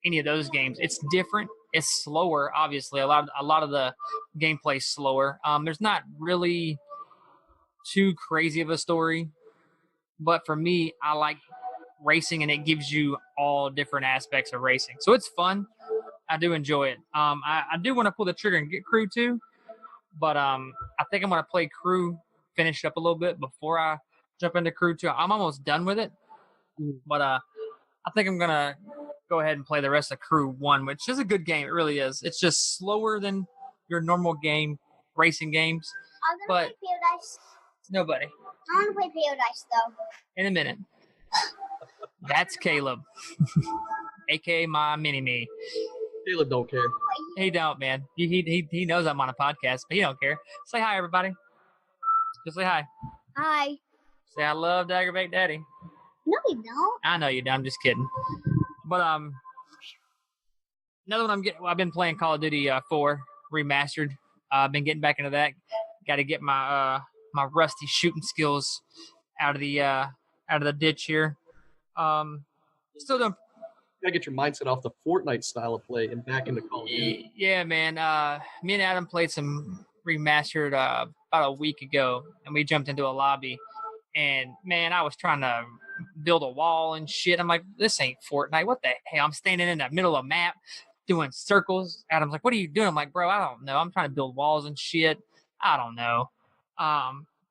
any of those games. It's different. It's slower, obviously. A lot of the gameplay is slower. There's not really too crazy of a story, but for me, I like racing, and it gives you all different aspects of racing. So it's fun. I do enjoy it. I do want to pull the trigger and get Crew 2, but I think I'm going to play Crew, finish up a little bit before I jump into Crew 2. I'm almost done with it, but I think I'm going to go ahead and play the rest of Crew 1, which is a good game. It really is. It's just slower than your normal game, racing games. I'm gonna But play Paradise. nobody. I wanna play Paradise though. In a minute. That's Caleb, aka my mini-me. Caleb don't care. He don't, man. He knows I'm on a podcast, but he don't care. Say hi, everybody. Just say hi. Hi. Say I love to aggravate daddy. No, we don't. I know you do. I'm just kidding. But another one I've been playing Call of Duty 4 remastered. I've been getting back into that. Got to get my my rusty shooting skills out of the ditch here. Still doing. Gotta get your mindset off the Fortnite style of play and back into Call of Duty. Yeah, man. Me and Adam played some remastered about a week ago, and we jumped into a lobby. And man, I was trying to build a wall and shit. I'm like, this ain't Fortnite. What the hell? I'm standing in the middle of a map doing circles. Adam's like, what are you doing? I'm like, bro, I don't know. I'm trying to build walls and shit. I don't know.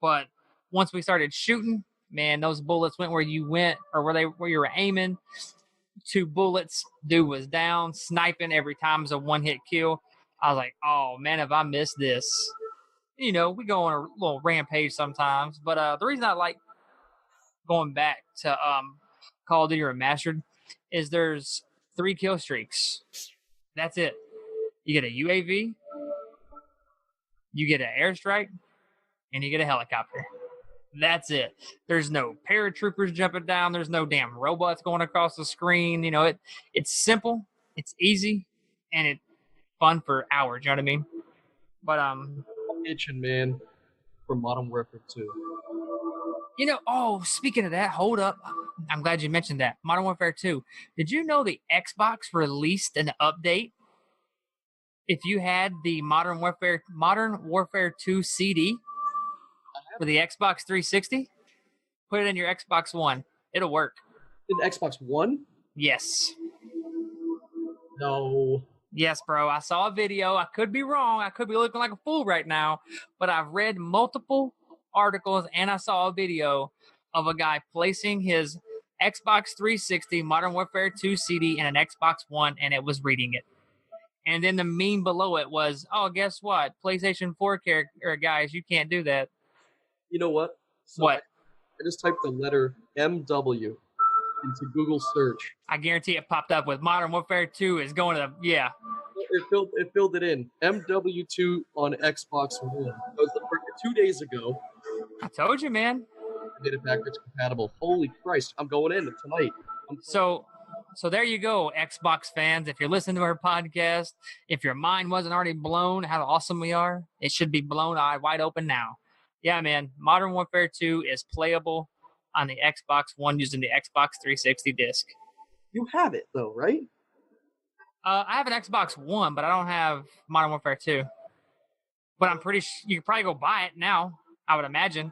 But once we started shooting, man, those bullets went where you went or where you were aiming. 2 bullets, dude was down, sniping every time is a one-hit kill. I was like, oh man, if I miss this, you know, we go on a little rampage sometimes. But the reason I like going back to Call of Duty Remastered is there's 3 kill streaks. That's it. You get a UAV, you get an airstrike, and you get a helicopter. That's it. There's no paratroopers jumping down. There's no damn robots going across the screen. You know, it's simple, it's easy, and it's fun for hours. You know what I mean? But I'm itching, man, for Modern Warfare 2. You know, oh, speaking of that, hold up. I'm glad you mentioned that. Modern Warfare 2. Did you know the Xbox released an update? If you had the Modern Warfare 2 CD for the Xbox 360, put it in your Xbox One. It'll work. In Xbox One? Yes. No. Yes, bro. I saw a video. I could be wrong. I could be looking like a fool right now, but I've read multiple articles and I saw a video of a guy placing his Xbox 360 Modern Warfare 2 CD in an Xbox One, and it was reading it. And then the meme below it was, oh, guess what? PlayStation 4 guys, you can't do that. You know what? So What? I just typed the letter MW into Google search. I guarantee it popped up with Modern Warfare 2 is going to the, yeah. It filled it in. MW2 on Xbox One. That was the first, 2 days ago. I told you, man. I made it backwards compatible. Holy Christ. I'm going in tonight. So there you go, Xbox fans. If you're listening to our podcast, if your mind wasn't already blown how awesome we are, it should be blown wide open now. Yeah, man. Modern Warfare 2 is playable on the Xbox One using the Xbox 360 disc. You have it, though, right? I have an Xbox One, but I don't have Modern Warfare 2. But I'm pretty sure you could probably go buy it now, I would imagine,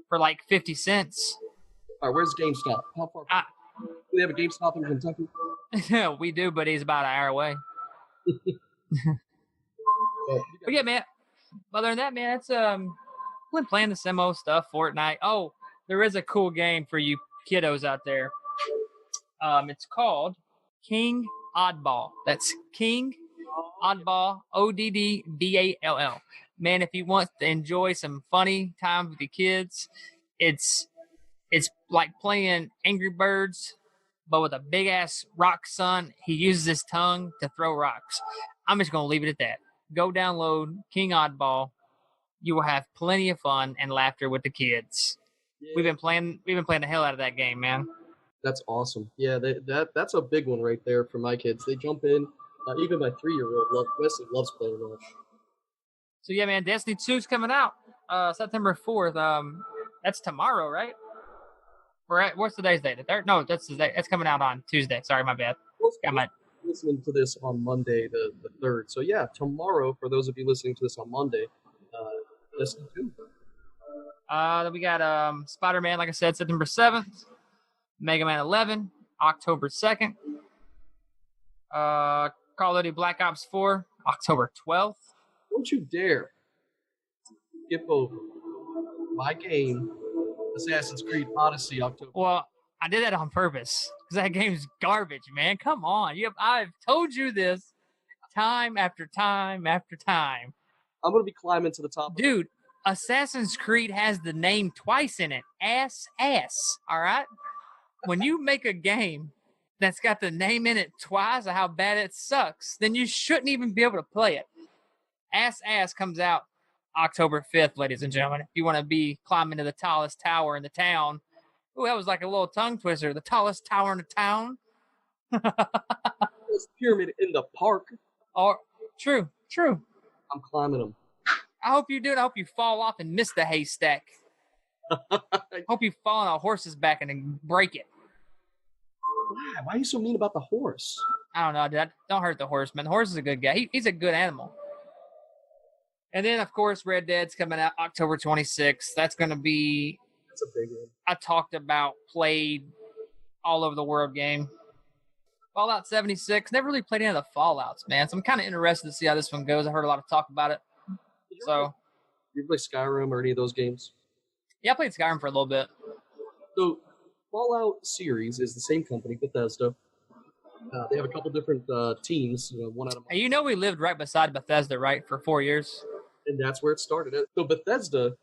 for like 50 cents. All right, where's GameStop? How far? Do they have a GameStop in Kentucky? We do, but he's about an hour away. But yeah, man. Other than that, man, it's been playing the Simo stuff, Fortnite. Oh, there is a cool game for you kiddos out there. It's called King Oddball. That's King Oddball, Oddball. Man, if you want to enjoy some funny time with the kids, it's like playing Angry Birds, but with a big ass rock son. He uses his tongue to throw rocks. I'm just gonna leave it at that. Go download King Oddball. You will have plenty of fun and laughter with the kids. Yeah. We've been playing the hell out of that game, man. That's awesome. Yeah, that's a big one right there for my kids. They jump in. Even my 3-year-old Wesley loves playing that. So yeah, man, Destiny 2's coming out September 4th. That's tomorrow, right? What's today's date? The 3rd? No, that's today. It's coming out on Tuesday. Sorry, my bad. Listening to this on Monday, the 3rd. So yeah, tomorrow, for those of you listening to this on Monday, Destiny 2. Then we got Spider-Man, like I said, September 7th. Mega Man 11, October 2nd. Call of Duty Black Ops 4, October 12th. Don't you dare skip over my game, Assassin's Creed Odyssey, October. Well, I did that on purpose because that game's garbage, man. Come on. I've told you this time after time after time. I'm gonna be climbing to the top. Dude, Assassin's Creed has the name twice in it. Ass. All right? When you make a game that's got the name in it twice of how bad it sucks, then you shouldn't even be able to play it. Ass comes out October 5th, ladies and gentlemen. If you want to be climbing to the tallest tower in the town. Ooh, that was like a little tongue twister. The tallest tower in the town. This pyramid in the park. Or true. I'm climbing them. I hope you do it. I hope you fall off and miss the haystack. Hope you fall on a horse's back and then break it. Why are you so mean about the horse? I don't know, dude. Don't hurt the horse, man. The horse is a good guy. He's a good animal. And then, of course, Red Dead's coming out October 26th. That's going to be That's a big one. I talked about, played all over the world game. Fallout 76. Never really played any of the Fallouts, man. So I'm kind of interested to see how this one goes. I heard a lot of talk about it. So, you play Skyrim or any of those games? yeah, I played Skyrim for a little bit. So, Fallout series is the same company, Bethesda. They have a couple different teams. One out of Hey, you know we lived right beside Bethesda, right, for 4 years? and that's where it started. So Bethesda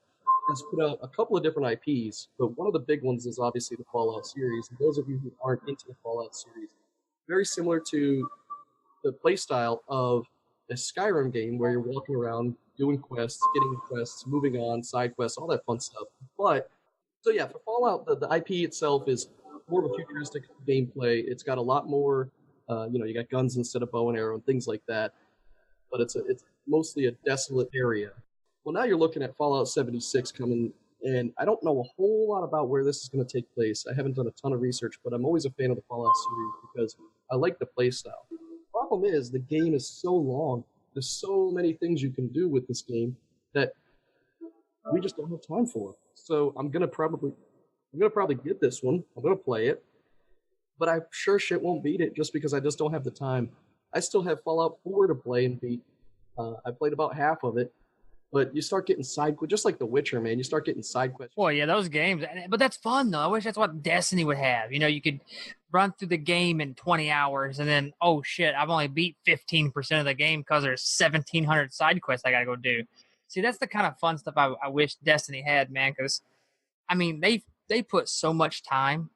has put out a couple of different IPs, but one of the big ones is obviously the Fallout series. And those of you who aren't into the Fallout series, very similar to the playstyle of a Skyrim game where you're walking around, doing quests, getting quests, moving on, side quests, all that fun stuff. But, so yeah, for Fallout, the IP itself is more of a futuristic gameplay. It's got a lot more, you got guns instead of bow and arrow and things like that. But it's mostly a desolate area. Well, now you're looking at Fallout 76 coming, and I don't know a whole lot about where this is going to take place. I haven't done a ton of research, but I'm always a fan of the Fallout series because I like the playstyle. Problem is, the game is so long. There's so many things you can do with this game that we just don't have time for. So I'm gonna probably get this one. I'm gonna play it, but I sure shit won't beat it just because I just don't have the time. I still have Fallout 4 to play and beat. I played about half of it, but you start getting side quests, just like The Witcher, man. You start getting side quests. Well, yeah, those games. But that's fun, though. I wish that's what Destiny would have. You could run through the game in 20 hours, and then, oh, shit, I've only beat 15% of the game because there's 1,700 side quests I got to go do. See, that's the kind of fun stuff I wish Destiny had, man, because, I mean, they put so much time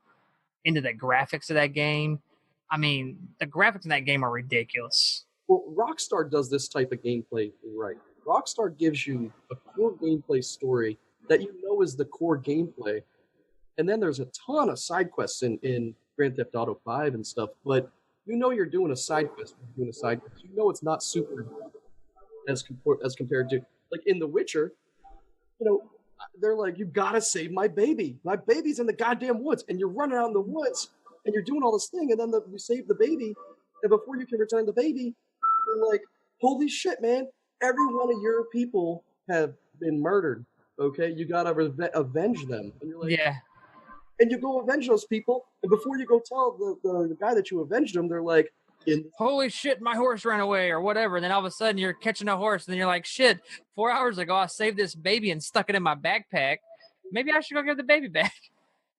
into the graphics of that game. I mean, the graphics in that game are ridiculous. Well, Rockstar does this type of gameplay right. Rockstar gives you a core gameplay story that you know is the core gameplay, and then there's a ton of side quests in Grand Theft Auto 5 and stuff, but you know you're doing a side quest. You're doing a side quest. You know it's not super as compared to, like in The Witcher, they're like, you gotta save my baby. My baby's in the goddamn woods, and you're running out in the woods, and you're doing all this thing, and then you save the baby, and before you can return the baby, you're like, holy shit, man. Every one of your people have been murdered, okay? You gotta avenge them. And you're like, yeah. And you go avenge those people, and before you go tell the guy that you avenged them, they're like, holy shit, my horse ran away, or whatever. And then all of a sudden you're catching a horse, and then you're like, shit, 4 hours ago I saved this baby and stuck it in my backpack. Maybe I should go get the baby back.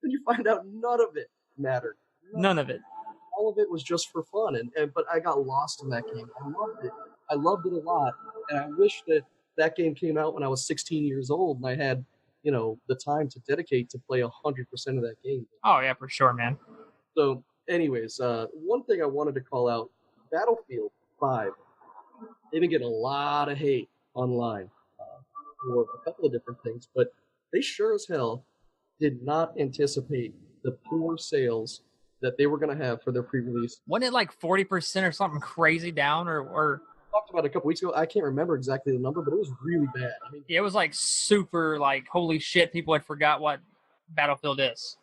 And you find out none of it mattered. None of it. All of it was just for fun, but I got lost in that game. I loved it a lot, and I wish that game came out when I was 16 years old and I had, the time to dedicate to play 100% of that game. Oh yeah, for sure, man. So, anyways, one thing I wanted to call out: Battlefield 5. They've been getting a lot of hate online for a couple of different things, but they sure as hell did not anticipate the poor sales that they were going to have for their pre-release. Wasn't it like 40% or something crazy down, or talked about it a couple weeks ago. I can't remember exactly the number, but it was really bad. I mean, it was like super, like, holy shit, people had forgot what Battlefield is.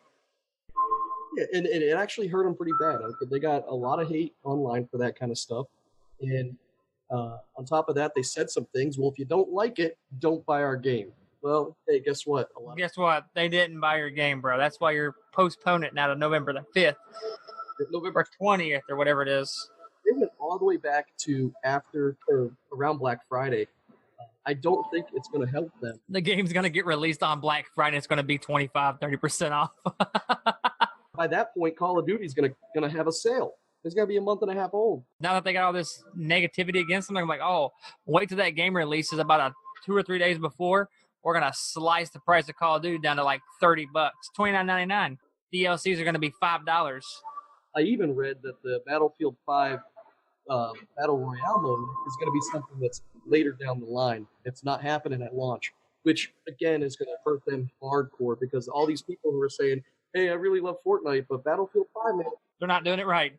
Yeah, and it actually hurt them pretty bad. They got a lot of hate online for that kind of stuff. And on top of that, they said some things. Well, if you don't like it, don't buy our game. Well, hey, guess what? Guess what? They didn't buy your game, bro. That's why you're postponing it now to November the 5th. November 20th or whatever it is. They went all the way back to after or around Black Friday. I don't think it's going to help them. The game's going to get released on Black Friday. It's going to be 25, 30% off. By that point, Call of Duty is going to have a sale. It's got to be a month and a half old. Now that they got all this negativity against them, I'm like, oh, wait till that game releases about 2 or 3 days before. We're gonna slice the price of Call of Duty down to like $30, $29.99. DLCs are gonna be $5. I even read that the Battlefield 5 Battle Royale mode is going to be something that's later down the line. It's not happening at launch, which again is going to hurt them hardcore because all these people who are saying, "Hey, I really love Fortnite, but Battlefield 5, man." They're not doing it right.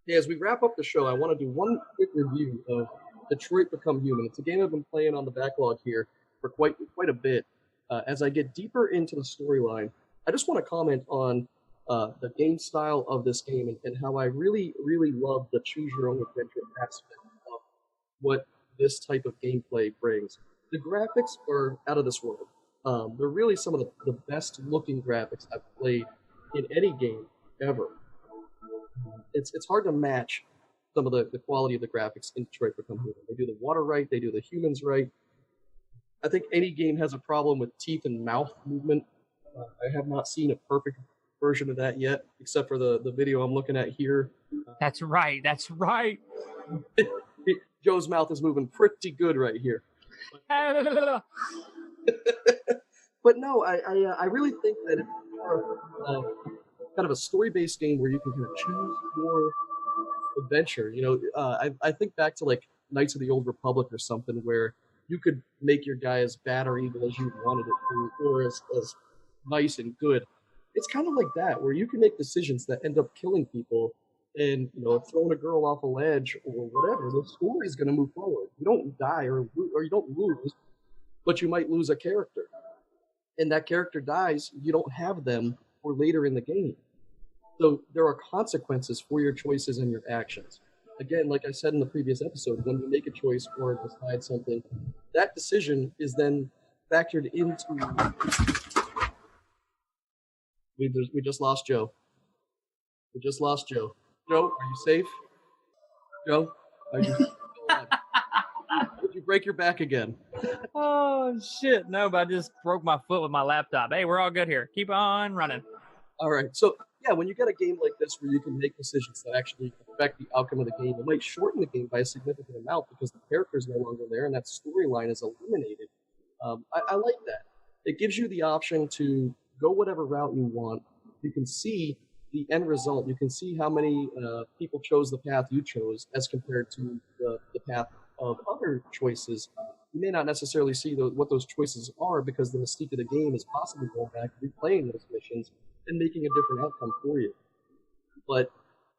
Hey, as we wrap up the show, I want to do one quick review of Detroit Become Human. It's a game I've been playing on the backlog here for quite a bit. As I get deeper into the storyline, I just want to comment on the game style of this game and how I really, really love the choose your own adventure aspect of what this type of gameplay brings. The graphics are out of this world. They're really some of the best looking graphics I've played in any game ever. It's hard to match some of the quality of the graphics in Detroit Become Human. They do the water right, they do the humans right. I think any game has a problem with teeth and mouth movement. I have not seen a perfect version of that yet, except for the video I'm looking at here. That's right. That's right. Joe's mouth is moving pretty good right here. But no, I really think that it's kind of a story-based game where you can kind of choose your adventure. I think back to like Knights of the Old Republic or something where you could make your guy as bad or evil as you wanted it to, or as nice and good. It's kind of like that, where you can make decisions that end up killing people and, throwing a girl off a ledge or whatever. The story is going to move forward. You don't die or you don't lose, but you might lose a character. And that character dies, you don't have them for later in the game. So there are consequences for your choices and your actions. Again, like I said in the previous episode, when you make a choice or decide something, that decision is then factored into... We just lost Joe. We just lost Joe. Joe, are you safe? Joe, are you still alive? Did you break your back again? Oh, shit. No, but I just broke my foot with my laptop. Hey, we're all good here. Keep on running. All right. So, yeah, when you get a game like this where you can make decisions that actually affect the outcome of the game, it might shorten the game by a significant amount because the character is no longer there and that storyline is eliminated. I like that. It gives you the option to go whatever route you want. You can see the end result. You can see how many people chose the path you chose as compared to the path of other choices. You may not necessarily see what those choices are because the mystique of the game is possibly going back, replaying those missions, and making a different outcome for you. But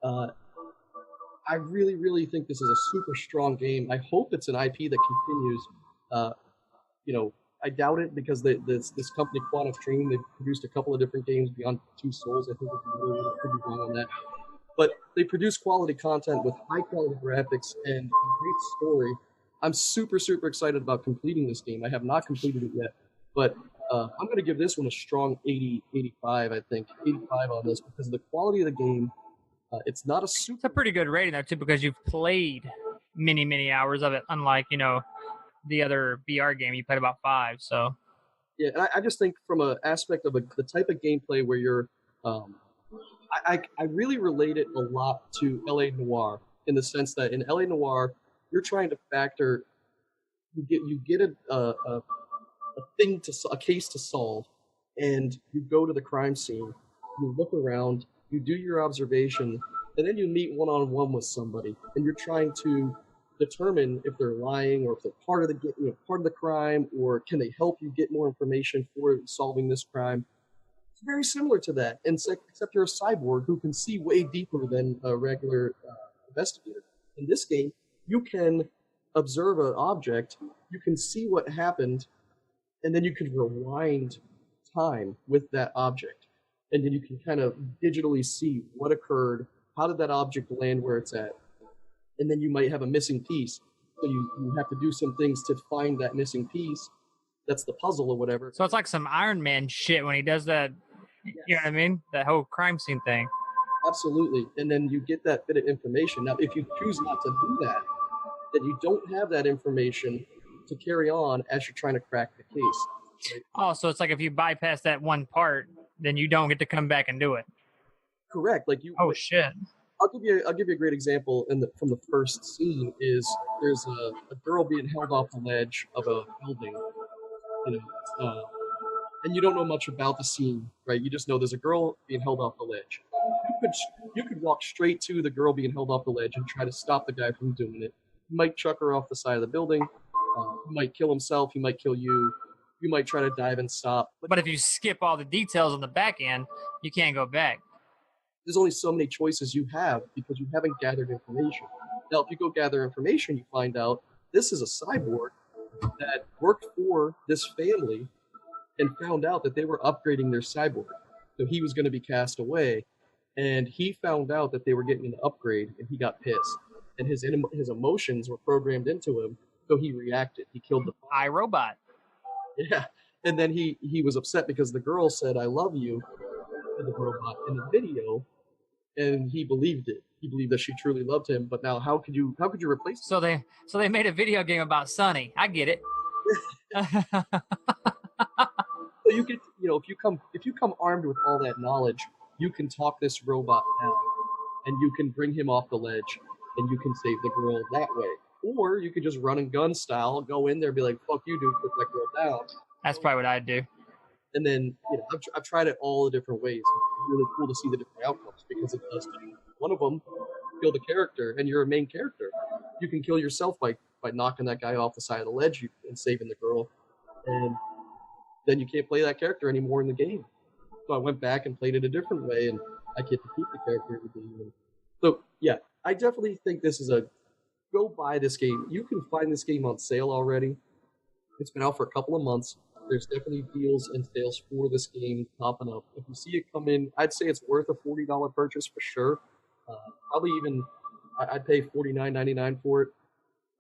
I really, really think this is a super strong game. I hope it's an IP that continues. I doubt it because this company, Quantum Dream, they've produced a couple of different games beyond Two Souls. I think I could be wrong on that. But they produce quality content with high-quality graphics and a great story. I'm super, super excited about completing this game. I have not completed it yet, but I'm going to give this one a strong 80, 85, I think. 85 on this because of the quality of the game. It's not a super... It's a pretty good rating, though, too, because you've played many, many hours of it, unlike, the other VR game. You played about 5, so... Yeah, and I just think from an aspect of the type of gameplay where you're... I really relate it a lot to LA Noire in the sense that in LA Noire, you're trying to factor... You get a case to solve, and you go to the crime scene, you look around, you do your observation, and then you meet one-on-one with somebody, and you're trying to determine if they're lying or if they're part of the crime, or can they help you get more information for solving this crime. It's very similar to that, except you're a cyborg who can see way deeper than a regular investigator. In this game, you can observe an object, you can see what happened, and then you can rewind time with that object. And then you can kind of digitally see what occurred, how did that object land where it's at. And then you might have a missing piece. So you have to do some things to find that missing piece. That's the puzzle or whatever. So it's like some Iron Man shit when he does that, yes. You know what I mean? That whole crime scene thing. Absolutely. And then you get that bit of information. Now, if you choose not to do that, then you don't have that information to carry on as you're trying to crack the case. Right? Oh, so it's like if you bypass that one part, then you don't get to come back and do it. Correct. Oh, shit. I'll give you a great example from the first scene is there's a girl being held off the ledge of a building, you know, and you don't know much about the scene, right? You just know there's a girl being held off the ledge. You could walk straight to the girl being held off the ledge and try to stop the guy from doing it. He might chuck her off the side of the building. He might kill himself. He might kill you. You might try to dive and stop. But if you skip all the details on the back end, you can't go back. There's only so many choices you have because you haven't gathered information. Now, if you go gather information, you find out this is a cyborg that worked for this family and found out that they were upgrading their cyborg. So he was going to be cast away, and he found out that they were getting an upgrade, and he got pissed. And his emotions were programmed into him, so he reacted. He killed the iRobot. Yeah, and then he was upset because the girl said, "I love you," to the robot in the video, and he believed it. He believed that she truly loved him. But now, how could you replace? So they made a video game about Sonny. I get it. So you could, if you come armed with all that knowledge, you can talk this robot down, and you can bring him off the ledge, and you can save the girl that way. Or you could just run and gun style, go in there, and be like, "Fuck you, dude, put that girl down." That's probably what I'd do. And then, I've tried it all the different ways. It's really cool to see the different outcomes because it does two. One of them, kill the character, and you're a main character. You can kill yourself by knocking that guy off the side of the ledge and saving the girl, and then you can't play that character anymore in the game. So I went back and played it a different way, and I get to keep the character in the game. So yeah, I definitely think this is go buy this game. You can find this game on sale already. It's been out for a couple of months. There's definitely deals and sales for this game popping up. If you see it come in, I'd say it's worth a $40 purchase for sure. Probably even, I'd pay $49.99 for it.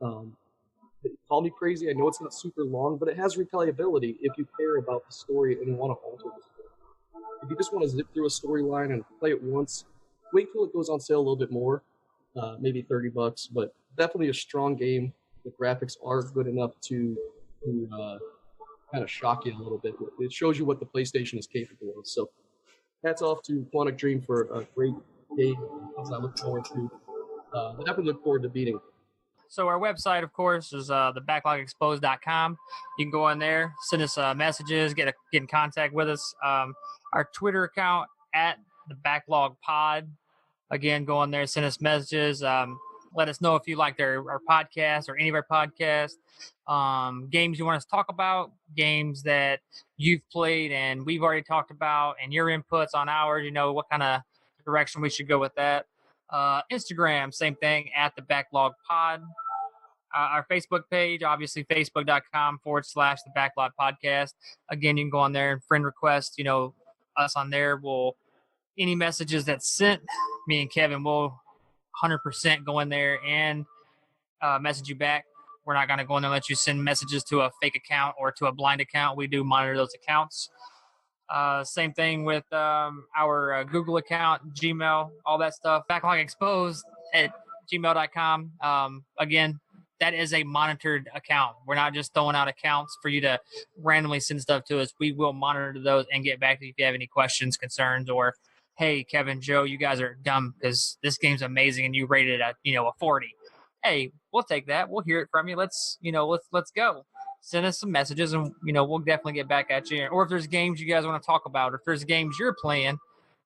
Call me crazy. I know it's not super long, but it has replayability if you care about the story and you want to alter the story. If you just want to zip through a storyline and play it once, wait till it goes on sale a little bit more, maybe $30, but definitely a strong game. The graphics are good enough to kind of shock you a little bit. It shows you what the PlayStation is capable of. So hats off to Quantic Dream for a great game, as I look forward to. I definitely look forward to beating. So our website, of course, is the backlogexposed.com. You can go on there, send us messages, get in contact with us. Our Twitter account at the Backlog Pod. Again, go on there, send us messages. Let us know if you liked our podcast or any of our podcasts. Games you want us to talk about, games that you've played and we've already talked about, and your inputs on ours, what kind of direction we should go with that. Instagram, same thing, at the Backlog Pod. Our Facebook page, obviously facebook.com/the Backlog Podcast. Again, you can go on there and friend request, us on there. Any messages that's sent, me and Kevin will 100% go in there and message you back. We're not going to go in there and let you send messages to a fake account or to a blind account. We do monitor those accounts. Same thing with our Google account, Gmail, all that stuff. Backlog Exposed at gmail.com. Again, that is a monitored account. We're not just throwing out accounts for you to randomly send stuff to us. We will monitor those and get back to you if you have any questions, concerns, or, hey, Kevin, Joe, you guys are dumb because this game's amazing and you rated it a 40. Hey, we'll take that. We'll hear it from you. Let's go. Send us some messages and, we'll definitely get back at you. Or if there's games you guys want to talk about, or if there's games you're playing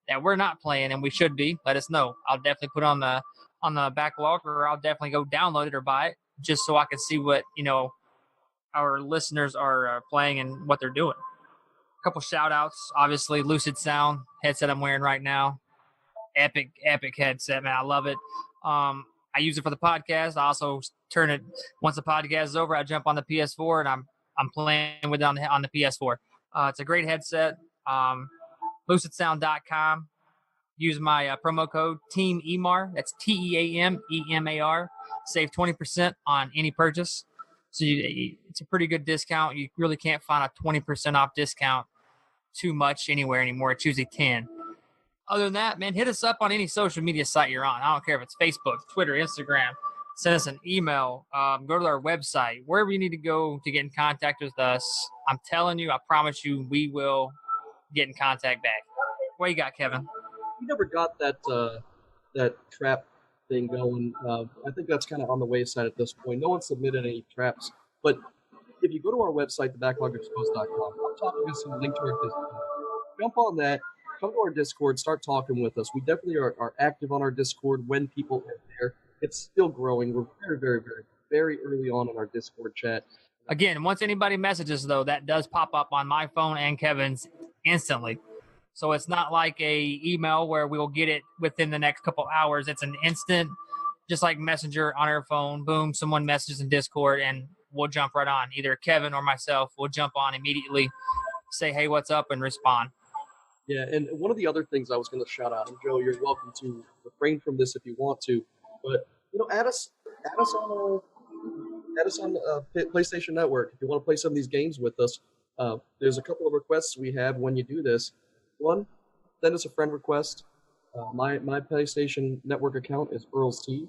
that we're not playing and we should be, let us know. I'll definitely put it on the backlog, or I'll definitely go download it or buy it just so I can see what, our listeners are playing and what they're doing. A couple shout outs, obviously Lucid Sound headset I'm wearing right now. Epic headset, man. I love it. I use it for the podcast. I also turn it once the podcast is over. I jump on the PS4 and I'm playing with it on the PS4. It's a great headset. LucidSound.com. Use my promo code Team EMAR. That's TEAMEMAR. Save 20% on any purchase. So it's a pretty good discount. You really can't find a 20% off discount too much anywhere anymore. It's usually 10. Other than that, man, hit us up on any social media site you're on. I don't care if it's Facebook, Twitter, Instagram. Send us an email. Go to our website. Wherever you need to go to get in contact with us, I'm telling you, I promise you, we will get in contact back. What you got, Kevin? You never got that that trap thing going. I think that's kind of on the wayside at this point. No one submitted any traps, but if you go to our website, thebacklogexposed.com, I'm talking to some link to our Discord. Jump on that, come to our Discord, start talking with us. We definitely are active on our Discord when people are there. It's still growing. We're very, very, very, very early on in our Discord chat. Again, once anybody messages, though, that does pop up on my phone and Kevin's instantly. So it's not like a email where we'll get it within the next couple hours. It's an instant, just like Messenger on our phone. Boom, someone messages in Discord, and we'll jump right on. Either Kevin or myself will jump on immediately, say, hey, what's up, and respond. Yeah, and one of the other things I was going to shout out, and Joe, you're welcome to refrain from this if you want to, but add us on PlayStation Network if you want to play some of these games with us. There's a couple of requests we have when you do this. One, send us a friend request. My PlayStation Network account is Earl's T.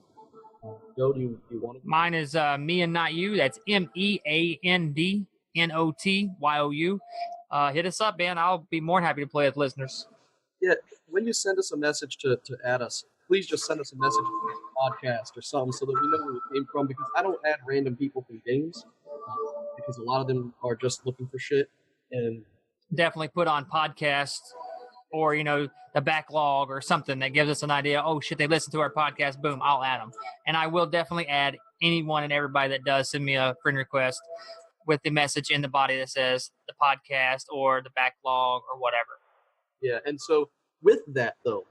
Joe, do you want to? Mine is Me and Not You. That's MEANDNOTYOU. Hit us up, man. I'll be more than happy to play with listeners. Yeah, when you send us a message to add us, please just send us a message to this podcast or something so that we know where it came from, because I don't add random people from games because a lot of them are just looking for shit. And definitely put on podcasts or, the backlog or something that gives us an idea. Oh, shit, they listen to our podcast. Boom, I'll add them. And I will definitely add anyone and everybody that does send me a friend request with the message in the body that says the podcast or the backlog or whatever. Yeah, and so with that, though,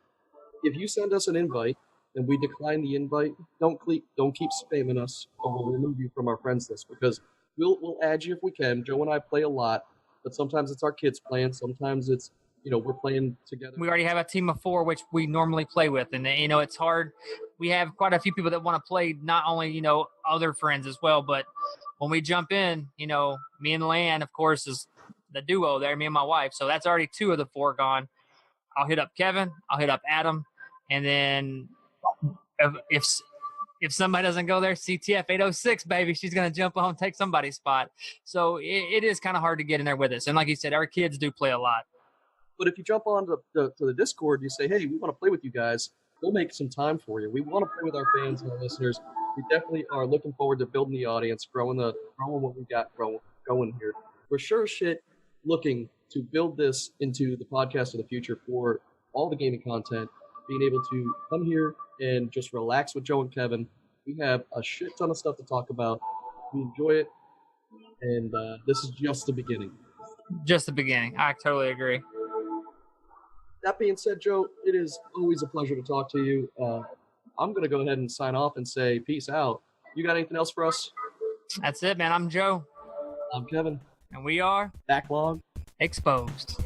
if you send us an invite and we decline the invite, don't keep spamming us, or we'll remove you from our friends list, because we'll add you if we can. Joe and I play a lot, but sometimes it's our kids playing, sometimes it's we're playing together. We already have a team of 4, which we normally play with, and it's hard. We have quite a few people that want to play, not only other friends as well, but when we jump in, me and Lan, of course, is the duo there, me and my wife. So that's already 2 of the 4 gone. I'll hit up Kevin, I'll hit up Adam, and then if somebody doesn't go there, CTF 806, baby, she's going to jump on and take somebody's spot. So it is kind of hard to get in there with us. And like you said, our kids do play a lot. But if you jump on to the Discord, you say, hey, we want to play with you guys, we'll make some time for you. We want to play with our fans and our listeners. We definitely are looking forward to building the audience, growing what we got going here. We're sure as shit looking to build this into the podcast of the future for all the gaming content, being able to come here and just relax with Joe and Kevin. We have a shit ton of stuff to talk about. We enjoy it, and this is just the beginning. Just the beginning. I totally agree. That being said, Joe, it is always a pleasure to talk to you. I'm going to go ahead and sign off and say peace out. You got anything else for us? That's it, man. I'm Joe. I'm Kevin. And we are Backlog Exposed.